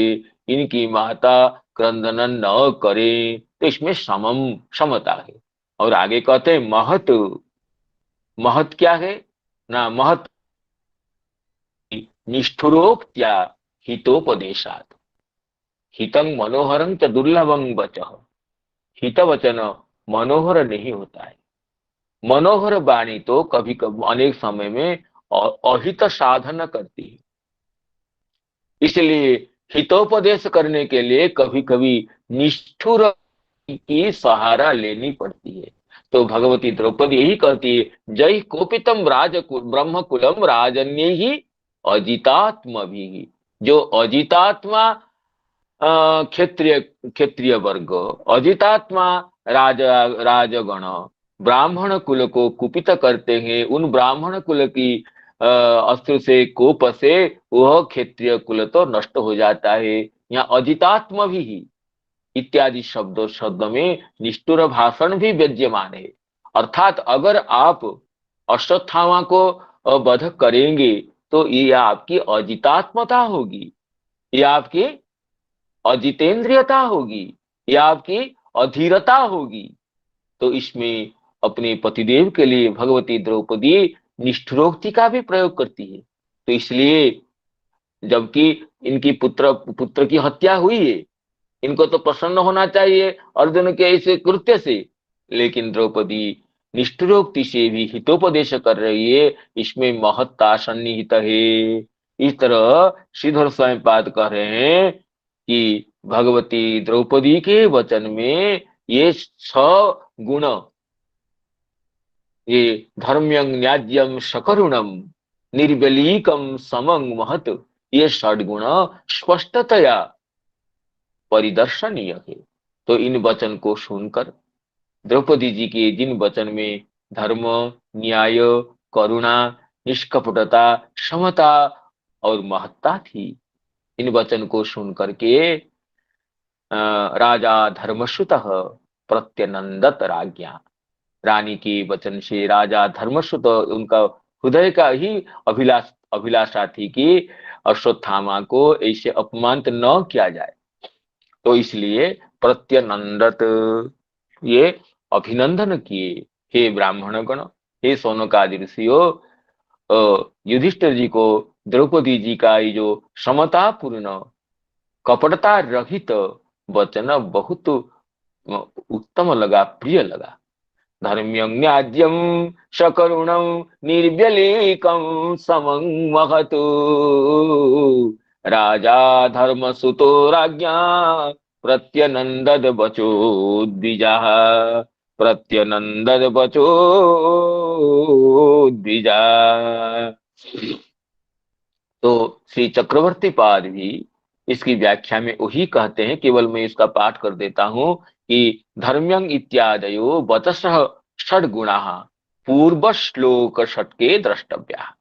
G: इनकी माता क्रंदन न करे। तो इसमें समता है। और आगे कहते हैं महत। महत क्या है ना, महत निष्ठुरोक्त्या हितोपदेशात्। हितं मनोहरं च दुर्लभं वचः। हित वचन मनोहर नहीं होता है। मनोहर वाणी तो कभी कभी अनेक समय में अहित साधन करती है। इसलिए हितोपदेश करने के लिए कभी कभी निष्ठुर की सहारा लेनी पड़ती है। तो भगवती द्रौपदी यही कहती है जय कोपितम ब्रह्मकुलम राजन्य ही अजितात्म भी। जो अजितात्मा क्षत्रिय वर्ग, अजितात्मा राजगण ब्राह्मण कुल को कुपित करते हैं, उन ब्राह्मण कुल की अस्त्र से कोप से वह क्षत्रिय कुल तो नष्ट हो जाता है। यहाँ अजितात्म भी इत्यादि शब्द में निष्ठुर भाषण भी विद्यमान है। अर्थात अगर आप अश्वत्थामा को वध करेंगे तो ये आपकी अजितात्मता होगी, ये आपकी अजितेंद्रियता होगी, ये आपकी अधीरता होगी। तो इसमें अपने पतिदेव के लिए भगवती द्रौपदी निष्ठुरोक्ति का भी प्रयोग करती है। तो इसलिए जबकि इनकी पुत्र की हत्या हुई है, इनको तो प्रसन्न होना चाहिए अर्जुन के ऐसे कृत्य से, लेकिन द्रौपदी निष्ठुरोक्ति से भी हितोपदेश कर रही है। इसमें महत्ता सन्निहित है। इस तरह श्रीधर स्वयंपाद कह रहे हैं कि भगवती द्रौपदी के वचन में ये 6 गुण, ये धर्म्यं न्याज्यम सकरुणम निर्बलीकम समंग महत, ये 6 गुण स्पष्टतया परिदर्शनीय है। तो इन वचन को सुनकर द्रौपदी जी के जिन वचन में धर्म, न्याय, करुणा, निष्कपटता, समता और महत्ता थी, इन वचन को सुन करके राजा धर्मश्रुतः प्रत्यनंदत राज्ञा। रानी के वचन से राजा धर्मश्रुत, उनका हृदय का ही अभिलाषा थी कि अश्वत्थामा को ऐसे अपमानित न किया जाए। तो इसलिए प्रत्यनंदत, ये अभिनंदन किए, हे ब्राह्मण गण, हे सौनकादि ऋषियों, युधिष्ठिर जी को द्रौपदी जी का ये जो समतापूर्ण कपटता रहित वचन बहुत उत्तम लगा, प्रिय लगा। धर्म्यं न्याज्यं सकरुणं निर्व्यलीकं समं महतु राजा धर्मसुतो राज्ञा प्रत्यनंदद बचो द्विजाः प्रत्यनंदद बचो द्विजा। तो श्री चक्रवर्ती पाद भी इसकी व्याख्या में वही कहते हैं, केवल मैं इसका पाठ कर देता हूं कि धर्म्यं इत्यादयो वचसः षड्गुणाः पूर्व श्लोक षट्के द्रष्टव्याः।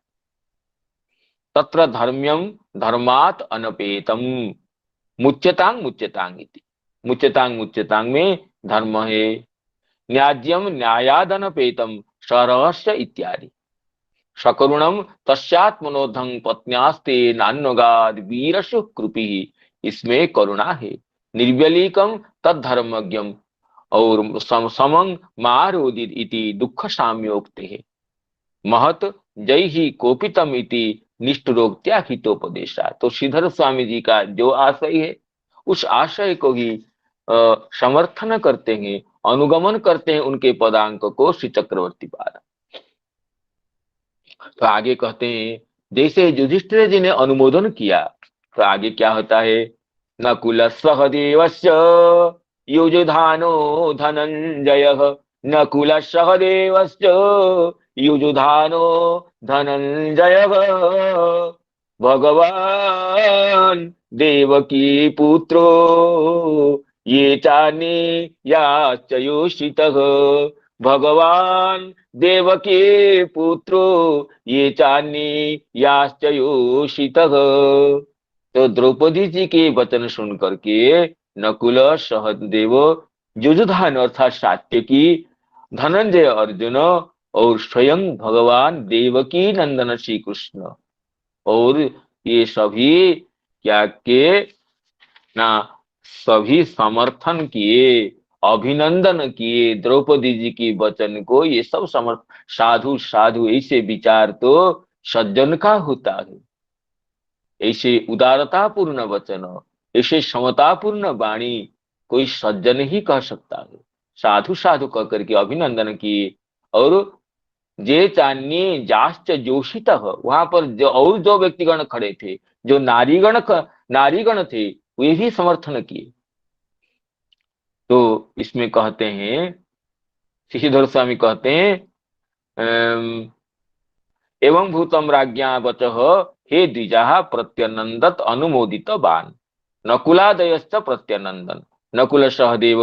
G: तत्र धर्म्यं धर्मात् अनपेतम मुच्यतांग मुच्यतांग इति। मुच्यतांग मुच्यतांग में धर्म है, न्याज्यम न्यायाद अनपेतम सरहस्य इत्यादि। सकरुणम तस्यात्मनोधं पत्न्यास्ते नान्वगाद वीरशु कृपि, इसमें करुणा है। निर्व्यलीकम तद्धर्मज्ञम और समंग मारोदित इति दुख साम्योक्ते है। महत जय ही कोपितम इति निष्ठुरोक्त्या हितोपदेशा। तो श्रीधर स्वामी जी का जो आशय है उस आशय को ही समर्थन करते हैं, अनुगमन करते हैं उनके पदांक को श्री चक्रवर्ती पाद। तो आगे कहते हैं, जैसे युधिष्ठिर जी ने अनुमोदन किया तो आगे क्या होता है। नकुल सहदेवस्य युजुधानो धनंजयः, नकुल सहदेवस्य युजुधानो धनंजयः, भगवान देवकी पुत्रो ये चान्ये याश्च योषितः, भगवान देवकी पुत्रो ये चान्ये याश्च योषितः। तो द्रौपदी जी के वचन सुन करके नकुल सहदेव युजुधान अर्थात सात्यकी, धनंजय अर्जुन और स्वयं भगवान देवकी नंदन श्री कृष्ण और ये सभी क्या के ना सभी समर्थन किए, अभिनंदन किए द्रौपदी जी की वचन को। ये सब समर्थ साधु साधु ऐसे विचार तो सज्जन का होता है, ऐसे उदारतापूर्ण वचन, ऐसे समतापूर्ण वाणी कोई सज्जन ही कह सकता है। साधु साधु कह करके अभिनंदन किए। और जे चान्ये जाश्च जोशित, वहां पर जो व्यक्तिगण खड़े थे, जो नारीगण थे, वे भी समर्थन किए। तो इसमें कहते हैं, श्रीधर स्वामी कहते हैं एवं भूतम राज्ञा वचः हे द्विजा प्रत्यनंदत अनुमोदित बान, नकुलादयश्च प्रत्यनंदन। नकुल सहदेव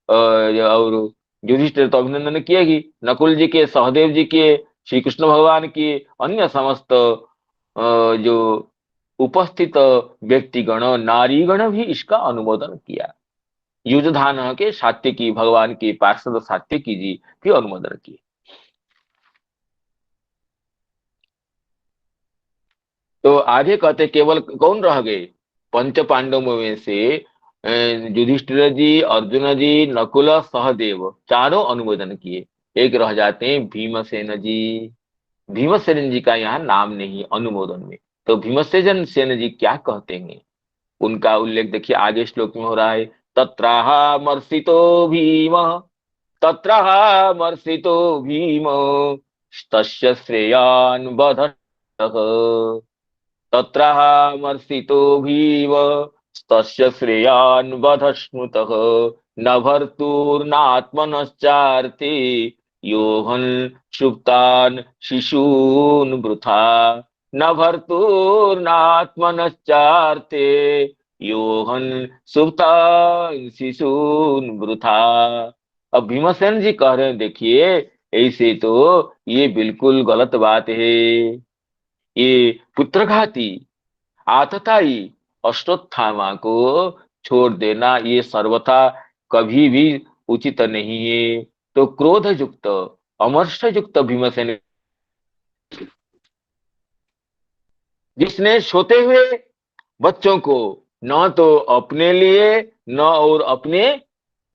G: और युधिष्ठिर तो अभिनंदन किएगी, नकुल जी के, सहदेव जी के, श्री कृष्ण भगवान के, अन्य समस्त जो उपस्थित व्यक्तिगण नारीगण भी इसका अनुमोदन किया। युजुधान के सात्यकी, भगवान के पार्षद सात्यकी जी भी अनुमोदन किए। तो आगे कहते केवल कौन रह गए, पंच पांडवों में से युधिष्ठिर जी, अर्जुन जी, नकुल, सहदेव चारों अनुमोदन किए। एक रह जाते हैं भीमसेन जी। भीमसेन जी का यहाँ नाम नहीं अनुमोदन में। तो भीमसेन सेन जी क्या कहते हैं, उनका उल्लेख देखिए आगे श्लोक में हो रहा है। तत्राहमर्षितो भीम, तत्राहमर्षितो भीम तस्य श्रेयान् वधतः, तत्राहमर्षितो भीम तस्य श्रेयान् वधस्नुतः, न भर्तुर्नात्मनश्चार्थे योहन् सुप्तान् शिशून् वृथा, न भर्तुर्नात्मनश्चार्थे योहन् सुप्तान् शिशून् वृथा। अब भीमसेन जी कह रहे हैं, देखिए ऐसे तो ये बिल्कुल गलत बात है। ये पुत्रघाती आतताई अश्वत्थामा को छोड़ देना ये सर्वथा कभी भी उचित नहीं है। तो क्रोध युक्त, अमर्ष युक्त भीमसेन, जिसने सोते हुए बच्चों को न तो अपने लिए न और अपने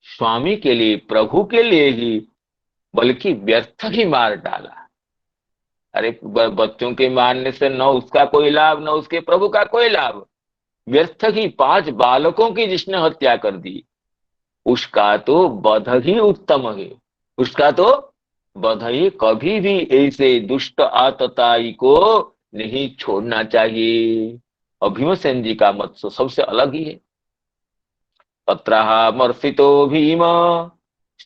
G: स्वामी के लिए, प्रभु के लिए ही बल्कि व्यर्थ ही मार डाला। अरे बच्चों के मारने से न उसका कोई लाभ न उसके प्रभु का कोई लाभ, व्यर्थ ही 5 बालकों की जिसने हत्या कर दी, उसका तो वध ही उत्तम है। उसका तो वध ही, कभी भी ऐसे दुष्ट आतताई को नहीं छोड़ना चाहिए। और भीमसेन जी का मत तो सबसे अलग ही है। तत्रहा मर्षितो भीम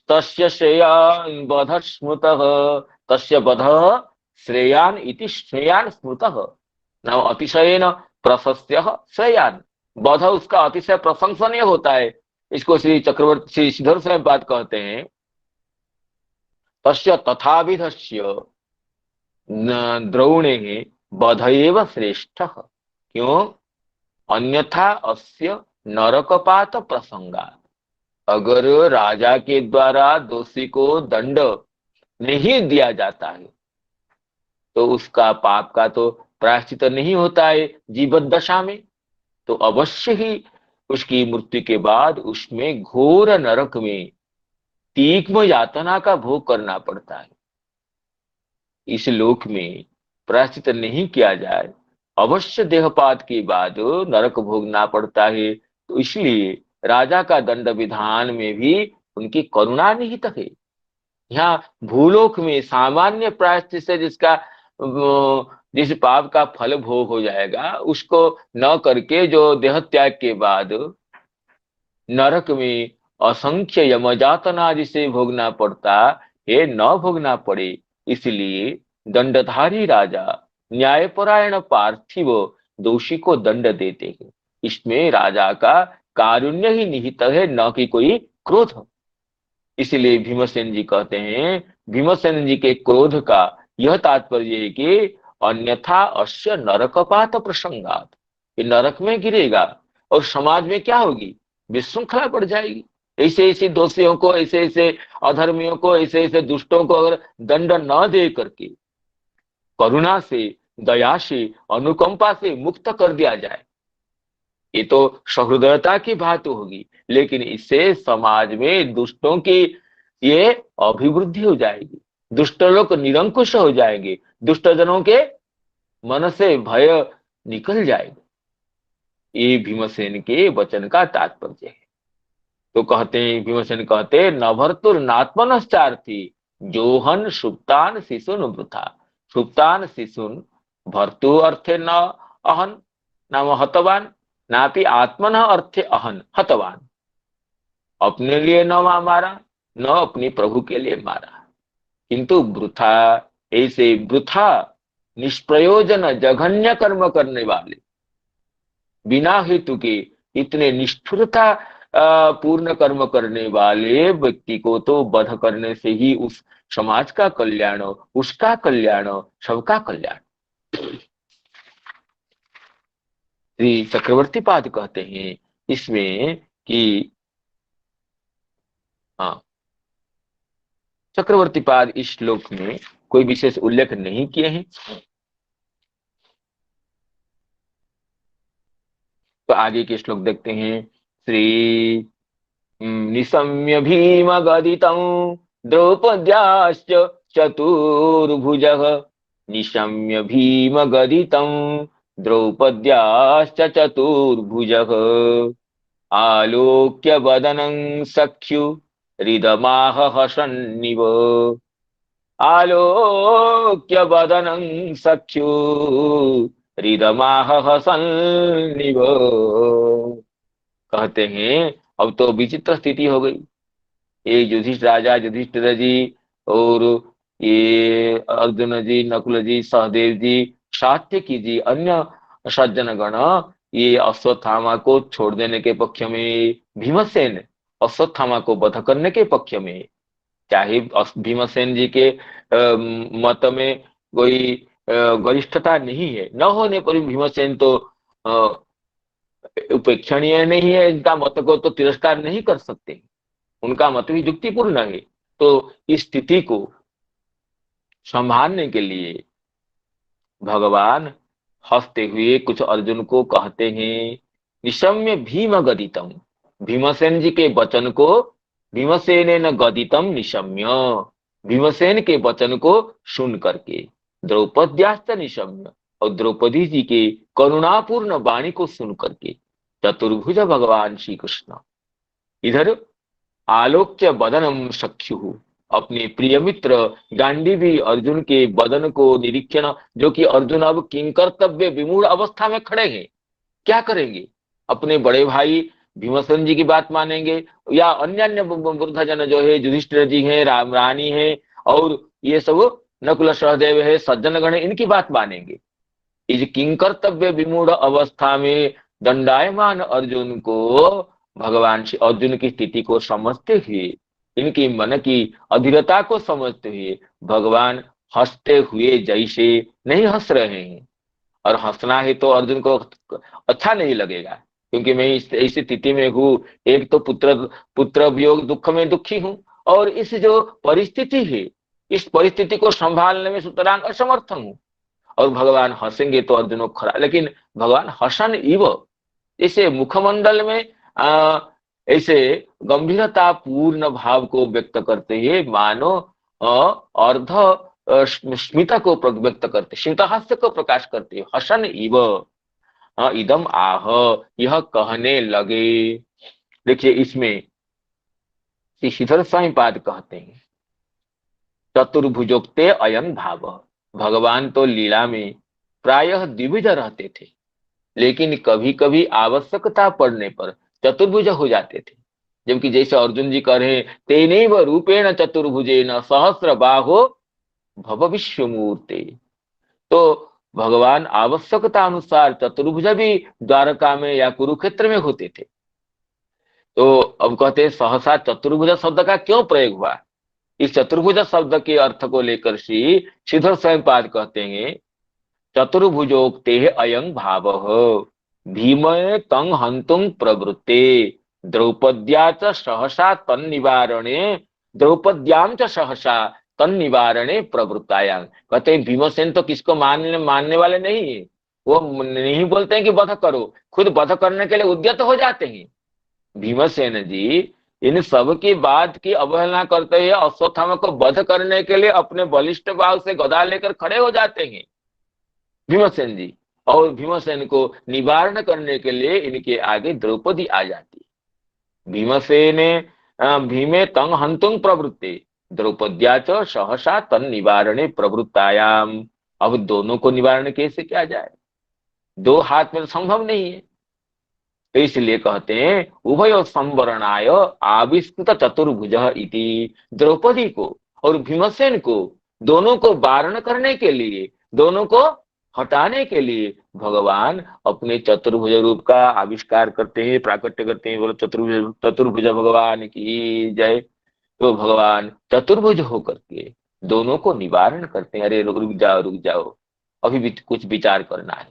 G: तस्य श्रेयान् वध स्मृतः, तस्य वध श्रेयान इति श्रेयान स्मृतः नाम अतिशयेन प्रशस्य श्रेयान। वध उसका अतिशय प्रशंसनीय होता है। इसको श्री चक्रवर्ती श्री श्रीधर स्वयं बात कहते हैं, तस्य तथाविधस्य द्रोणे वध एव श्रेष्ठ। क्यों? अन्यथा अस्य नरकपात प्रसंगात। अगर राजा के द्वारा दोषी को दंड नहीं दिया जाता है तो उसका पाप का तो प्रायश्चित नहीं होता है जीवन दशा में, तो अवश्य ही उसकी मृत्यु के बाद उसमें घोर नरक में तीक्ष्ण यातना का भोग करना पड़ता है। इस लोक में प्रायश्चित नहीं किया जाए अवश्य देहपात के बाद नरक भोगना पड़ता है। तो इसलिए राजा का दंड विधान में भी उनकी करुणा निहित है। यहाँ भूलोक में सामान्य प्रायश्चित से जिस पाप का फल भोग हो जाएगा उसको न करके जो देह त्याग के बाद नरक में असंख्य यमजातना जिसे भोगना पड़ता है न भोगना पड़े, इसलिए दंडधारी राजा न्यायपरायण पार्थिव दोषी को दंड देते हैं। इसमें राजा का कारुण्य ही निहित है, न कि कोई क्रोध। इसलिए भीमसेन जी कहते हैं, भीमसेन जी के क्रोध का यह तात्पर्य है कि अन्यथा अस्य नरकपात प्रसंगात, ये नरक में गिरेगा और समाज में क्या होगी? विशृंखला बढ़ जाएगी। ऐसे ऐसे दोषियों को, ऐसे ऐसे अधर्मियों को, ऐसे ऐसे दुष्टों को अगर दंड न दे करके करुणा से, दया से, अनुकंपा से मुक्त कर दिया जाए, ये तो सहृदयता की बात होगी। लेकिन इससे समाज में दुष्टों की ये अभिवृद्धि हो जाएगी, दुष्ट लोग निरंकुश हो जाएंगे, दुष्ट जनों के मन से भय निकल जाएगा। ये भीमसेन के वचन का तात्पर्य है। तो कहते हैं, भीमसेन कहते हैं, नभर्तुर नात्मनश्चार्थी जोहन सुप्तान शिशुन वृथा। सुप्तान शिशुन भर्तु अर्थे न अहन नाम हतवान, नापि आत्मन अर्थे अहन हतवान। अपने लिए न मारा, न अपने प्रभु के लिए मारा, किंतु वृथा, ऐसे वृथा निष्प्रयोजन जघन्य कर्म करने वाले, बिना हेतु के इतने निष्ठुरता पूर्ण कर्म करने वाले व्यक्ति को तो वध करने से ही उस समाज का कल्याण, उसका कल्याण, सबका कल्याण। श्री चक्रवर्ती पाद कहते हैं इसमें कि हाँ, चक्रवर्ती पाद इस श्लोक में कोई विशेष उल्लेख नहीं किए हैं। तो आगे के श्लोक देखते हैं। श्री निशम्य भीम गदितं द्रौपद्याश्च चतुर्भुजः, निशम्य भीम गदितं द्रौपद्याश्च चतुर्भुजः, आलोक्य वदनं सख्यु हृदमाह हसन्निव। आलोक्य वदनं सख्यु हृदमाह हसन्निव। कहते हैं अब तो विचित्र स्थिति हो गई। ये युधिष्ठिर राजा, युधिष्ठिर जी और ये अर्जुन जी, नकुल जी, सहदेव जी, सात्यकी जी, अन्य सज्जन गण ये अश्वत्थामा को छोड़ देने के पक्ष में, भीमसेन अश्वत्थामा को वध करने के पक्ष में। चाहे भीमसेन जी के मत में कोई गरिष्ठता नहीं है, न होने पर भीमसेन तो उपेक्षणीय नहीं है, इनका मत को तो तिरस्कार नहीं कर सकते, उनका मत भी युक्तिपूर्ण है। तो इस स्थिति को संभालने के लिए भगवान हंसते हुए कुछ अर्जुन को कहते हैं, निशम्य भीम गदितम। भीमसेन जी के वचन को भीमसेन गदितम निशम्य, भीमसेन के वचन को सुन करके, द्रौपद्याश्च निशम्य, और द्रौपदी जी के करुणापूर्ण वाणी को सुन करके चतुर्भुज भगवान श्री कृष्ण इधर आलोक्य बदनम सख्यु, अपने प्रिय मित्र गांडीवी अर्जुन के बदन को निरीक्षण, जो कि अर्जुन अब किंकर्तव्य विमूढ़ अवस्था में खड़े हैं, क्या करेंगे? अपने बड़े भाई भीमसेन जी की बात मानेंगे या अन्य अन्य वृद्धजन जो है, युधिष्ठिर जी हैं, राम रानी है, और ये सब नकुल सहदेव है, सज्जन गण है, इनकी बात मानेंगे? इस किंकर्तव्य विमूढ़ अवस्था में दंडायमान अर्जुन को भगवान श्री अर्जुन की स्थिति को समझते हुए, इनकी मन की अधीरता को समझते हुए भगवान हंसते हुए जैसे नहीं हंस रहे हैं। और हंसना है तो अर्जुन को अच्छा नहीं लगेगा, क्योंकि मैं इस स्थिति में हूँ, एक तो पुत्र वियोग दुख में दुखी हूँ, और इस जो परिस्थिति है, इस परिस्थिति को संभालने में सुतरां असमर्थ हूँ। और भगवान हंसेंगे तो अर्जुन को खरा, लेकिन भगवान हसन इव, इसे मुखमंडल में ऐसे गंभीरता पूर्ण भाव को व्यक्त करते हुए मानो अर्ध स्मिता को व्यक्त करते, स्मितहास्य को प्रकाश करते, हसन इव इदम आह, यह कहने लगे। देखिए इसमें श्री श्रीधर स्वामी पाद कहते हैं, चतुर्भुजोक्ते अयं भाव, भगवान तो लीला में प्रायः द्विभुज रहते थे, लेकिन कभी कभी आवश्यकता पड़ने पर चतुर्भुज हो जाते थे। जबकि जैसे अर्जुन जी कह रहे हैं, तेनैव रूपेण चतुर्भुजेन सहस्र बाहो भव विश्वमूर्ते, तो भगवान आवश्यकता अनुसार चतुर्भुज भी द्वारका में या कुरुक्षेत्र में होते थे। तो अब कहते हैं सहसा चतुर्भुज शब्द का क्यों प्रयोग हुआ? इस चतुर्भुज शब्द के अर्थ को लेकर श्री श्रीधर स्वयं पाद कहते हैं, चतुर्भुजोक्ते अयं भावः भीमये तं हन्तुं प्रवृत्ते द्रौपद्या च सहसा तन्निवारणे द्रौपद्यां च सहसा तन्निवारणे प्रवृत्तायां। कहते हैं भीमसेन तो किसको मानने वाले नहीं है, वो नहीं बोलते हैं कि वध करो, खुद वध करने के लिए उद्यत हो जाते हैं। भीमसेन जी इन सब की बात की अवहेलना करते हुए अश्वत्थामा को वध करने के लिए अपने बलिष्ठ बाहु से गदा लेकर खड़े हो जाते हैं भीमसेन जी, और भीमसेन को निवारण करने के लिए इनके आगे द्रौपदी आ जाती है। भीमसेन भीमे तं हन्तुं प्रवृत्ते द्रौपद्या च सहसा तन् निवारणे प्रवृत्तायाम। अब दोनों को निवारण कैसे किया जाए? दो हाथ में संभव नहीं है, तो इसलिए कहते हैं उभय संवरणाय आविष्कृत चतुर्भुज इति। द्रौपदी को और भीमसेन को, दोनों को वारण करने के लिए, दोनों को हटाने के लिए भगवान अपने चतुर्भुज रूप का आविष्कार करते हैं, प्राकट्य करते हैं। बोलो चतुर्भुज भगवान की जय। तो भगवान चतुर्भुज होकर के दोनों को निवारण करते हैं। अरे रुक जाओ, अभी भी कुछ विचार करना है।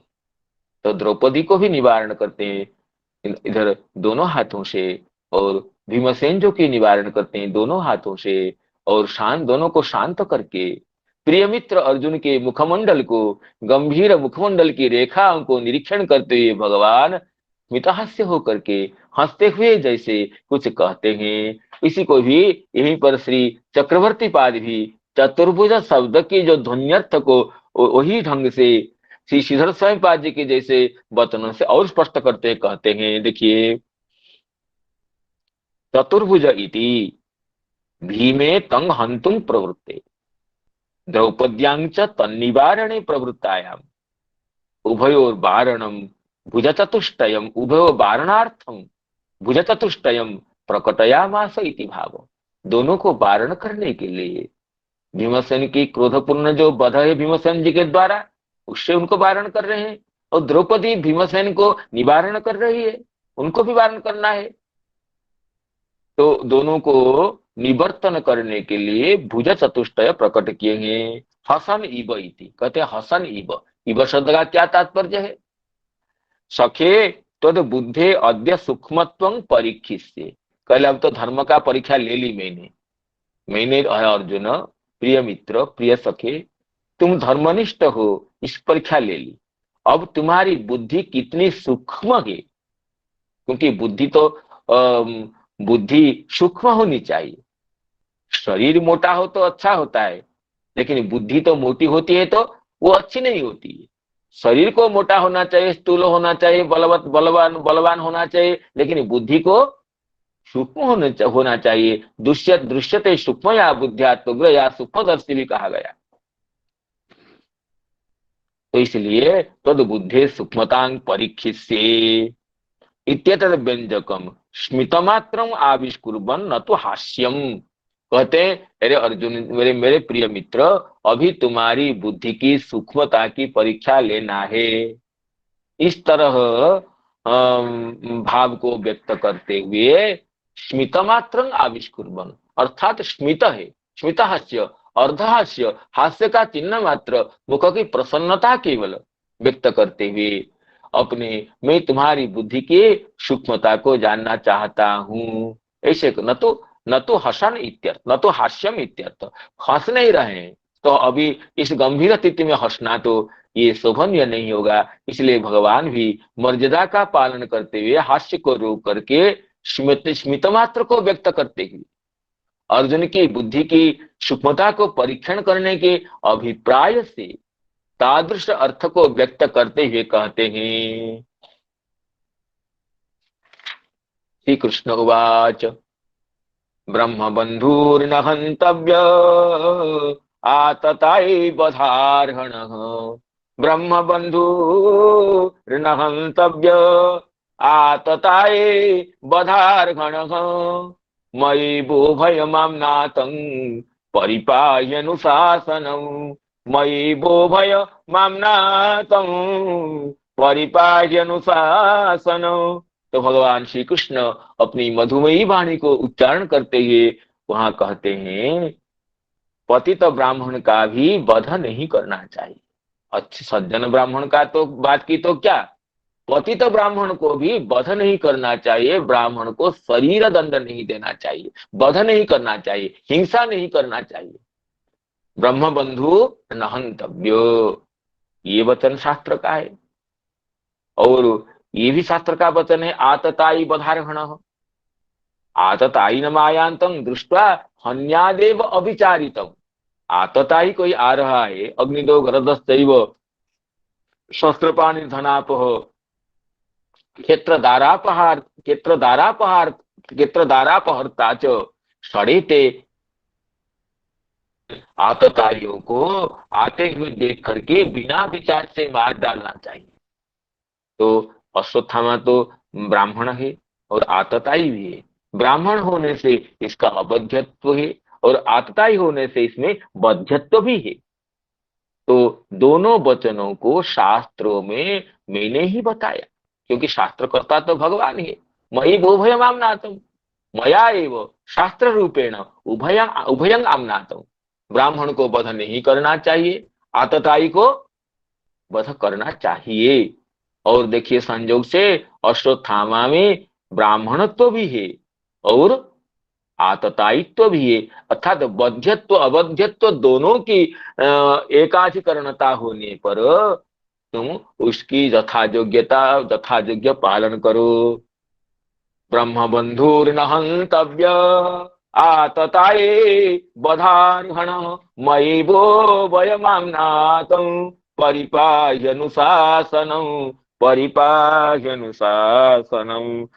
G: तो द्रौपदी को भी निवारण करते हैं इधर दोनों हाथों से, और भीमसेन जो की निवारण करते हैं दोनों हाथों से, और दोनों को शांत करके प्रिय मित्र अर्जुन के मुखमंडल को, गंभीर मुखमंडल की रेखाओं को निरीक्षण करते हुए भगवान मितहास्य होकर के हंसते हुए जैसे कुछ कहते हैं। इसी को भी यहीं पर श्री चक्रवर्ती पाद भी चतुर्भुज शब्द की जो ध्वन्यर्थ को वही ढंग से श्री श्रीधर स्वामी पाद जी के जैसे वचनों से और स्पष्ट करते कहते हैं। देखिए, चतुर्भुज इति भीमे तं हन्तुं प्रवृत्ते द्रौपद्यां च तन्निवारणे प्रवृत्तायाम उभयोर वारणम भुज चतुष्टयम उभयो वारणार्थम भुज चतुष्टयम प्रकटयामास इति भाव। दोनों को वारण करने के लिए भीमसेन की क्रोधपूर्ण जो वध है भीमसेन जी के द्वारा, उससे उनको वारण कर रहे हैं, और द्रौपदी भीमसेन को निवारण कर रही है, उनको भी वारण करना है। तो दोनों को निवर्तन करने के लिए भुज चतुष्टय प्रकट किए हैं। हसन इव इति, कहते हैं हसन इव शब्द का क्या तात्पर्य है? सखे तद बुद्धे अद्य सूक्ष्मत्वं परीक्षिष्ये। कल अब तो धर्म का परीक्षा ले ली मैंने अर्जुन, प्रिय मित्र, प्रिय सखे, तुम धर्मनिष्ठ हो, इस परीक्षा ले ली। अब तुम्हारी बुद्धि कितनी सूक्ष्म है, क्योंकि बुद्धि सूक्ष्म होनी चाहिए। शरीर मोटा हो तो अच्छा होता है, लेकिन बुद्धि तो मोटी होती है तो वो अच्छी नहीं होती है। शरीर को मोटा होना चाहिए, स्थूल होना चाहिए, बलवान होना चाहिए, लेकिन बुद्धि को सूक्ष्म होना चाहिए। दृश्यते सूक्ष्म या बुद्धियात्मग्र या सूक्ष्मदर्शी भी कहा गया। तो इसलिए तद बुद्धि सूक्ष्मतांग परीक्षिष्ये इत्येतद् व्यंजकम स्मितमात्रम आविष्कुर्वन् न तो हास्यम। कहते हैं, अरे अर्जुन, मेरे प्रिय मित्र, अभी तुम्हारी बुद्धि की सूक्ष्मता की परीक्षा लेना है। इस तरह भाव को व्यक्त करते हुए स्मितमात्रं आविष्कुर्वन्, अर्थात स्मित है, स्मित हास्य, अर्धहास्य, हास्य का चिन्ह मात्र, मुख की प्रसन्नता केवल व्यक्त करते हुए अपने मैं तुम्हारी बुद्धि की सूक्ष्मता को जानना चाहता हूँ। ऐसे न तो हसन इत्यर्थ, न तो हास्यम इत्यर्थ, हंस नहीं रहे हैं, तो अभी इस गंभीर स्थिति में हंसना तो ये शोभनीय नहीं होगा। इसलिए भगवान भी मर्यादा का पालन करते हुए हास्य को रोक करके स्मित मात्र को व्यक्त करते हुए अर्जुन की बुद्धि की सूक्ष्मता को परीक्षण करने के अभिप्राय से तादृश अर्थ को व्यक्त करते हुए कहते हैं। श्री कृष्ण उवाच ब्रह्म बंधुर्न हन्तव्य आतताई बधार्हणः। ब्रह्म बंधुर्न हन्तव्य आतताई बधार्हणः। मयि वो भयमां नातं परिपाह्यनुशासनम्। मयि वो भयमां नातं परिपाह्यनुशासनम्। तो भगवान श्री कृष्ण अपनी मधुमयी वाणी को उच्चारण करते हुए वहां कहते हैं, पतित ब्राह्मण का भी वध नहीं करना चाहिए। अच्छे सज्जन ब्राह्मण का तो बात की तो क्या, पतित ब्राह्मण को भी वध नहीं करना चाहिए। ब्राह्मण को शरीर दंड नहीं देना चाहिए, वध नहीं करना चाहिए, हिंसा नहीं करना चाहिए। ब्रह्म बंधु न हन्तव्यो, ये वचन शास्त्र का है। और ये भी शास्त्र का वचन है, आतताई बधार्हणः। आतताई न मायांतम दृष्ट्वा हन्यादेव अभिचारितम। आतताई कोई आ रहा है, अग्निदो गरदश्चैव शस्त्रपाणि धनापः क्षेत्रदारापहर्ता च षडेते। आतताइयों को आते हुए देख करके बिना विचार से मार डालना चाहिए। तो अश्वत्थामा तो ब्राह्मण है और आतताई भी है। ब्राह्मण होने से इसका अबध्यत्व है और आतताई होने से इसमें बध्यत्व भी है। तो दोनों वचनों को शास्त्रों में मैंने ही बताया, क्योंकि शास्त्रकर्ता तो भगवान है। मयि उभयम् आम्नातम्, मया एव शास्त्र रूपेण उभयं आम्नातम्। ब्राह्मण को वध नहीं करना चाहिए, आतताई को वध करना चाहिए। और देखिए, संयोग से अश्वत्थामा में ब्राह्मणत्व भी है और आततायित्व भी है, अर्थात बध्यत्व अबध्यत्व दोनों की एकाधिकरणता होने पर तुम उसकी यथायोग्य पालन करो। ब्रह्म बंधुर्न हन्तव्य आतताये बधार्हणः। मयि वो वयमां नातं परिपाह्यनुशासनम्।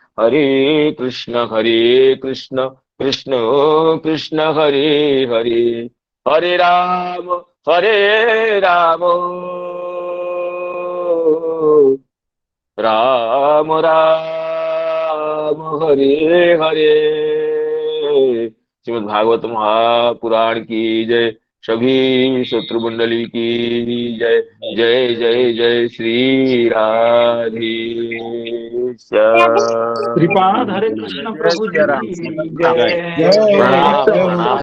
G: हरे कृष्ण कृष्ण कृष्ण हरे हरे, हरे राम राम राम हरे हरे। श्रीमद् भागवत महापुराण की जय, सभी शत्रु मंडली की जय। जय जय जय श्री राधे
B: श्रीपाद हरे कृष्ण प्रभु जी की जय।
G: प्रणाम प्रणाम।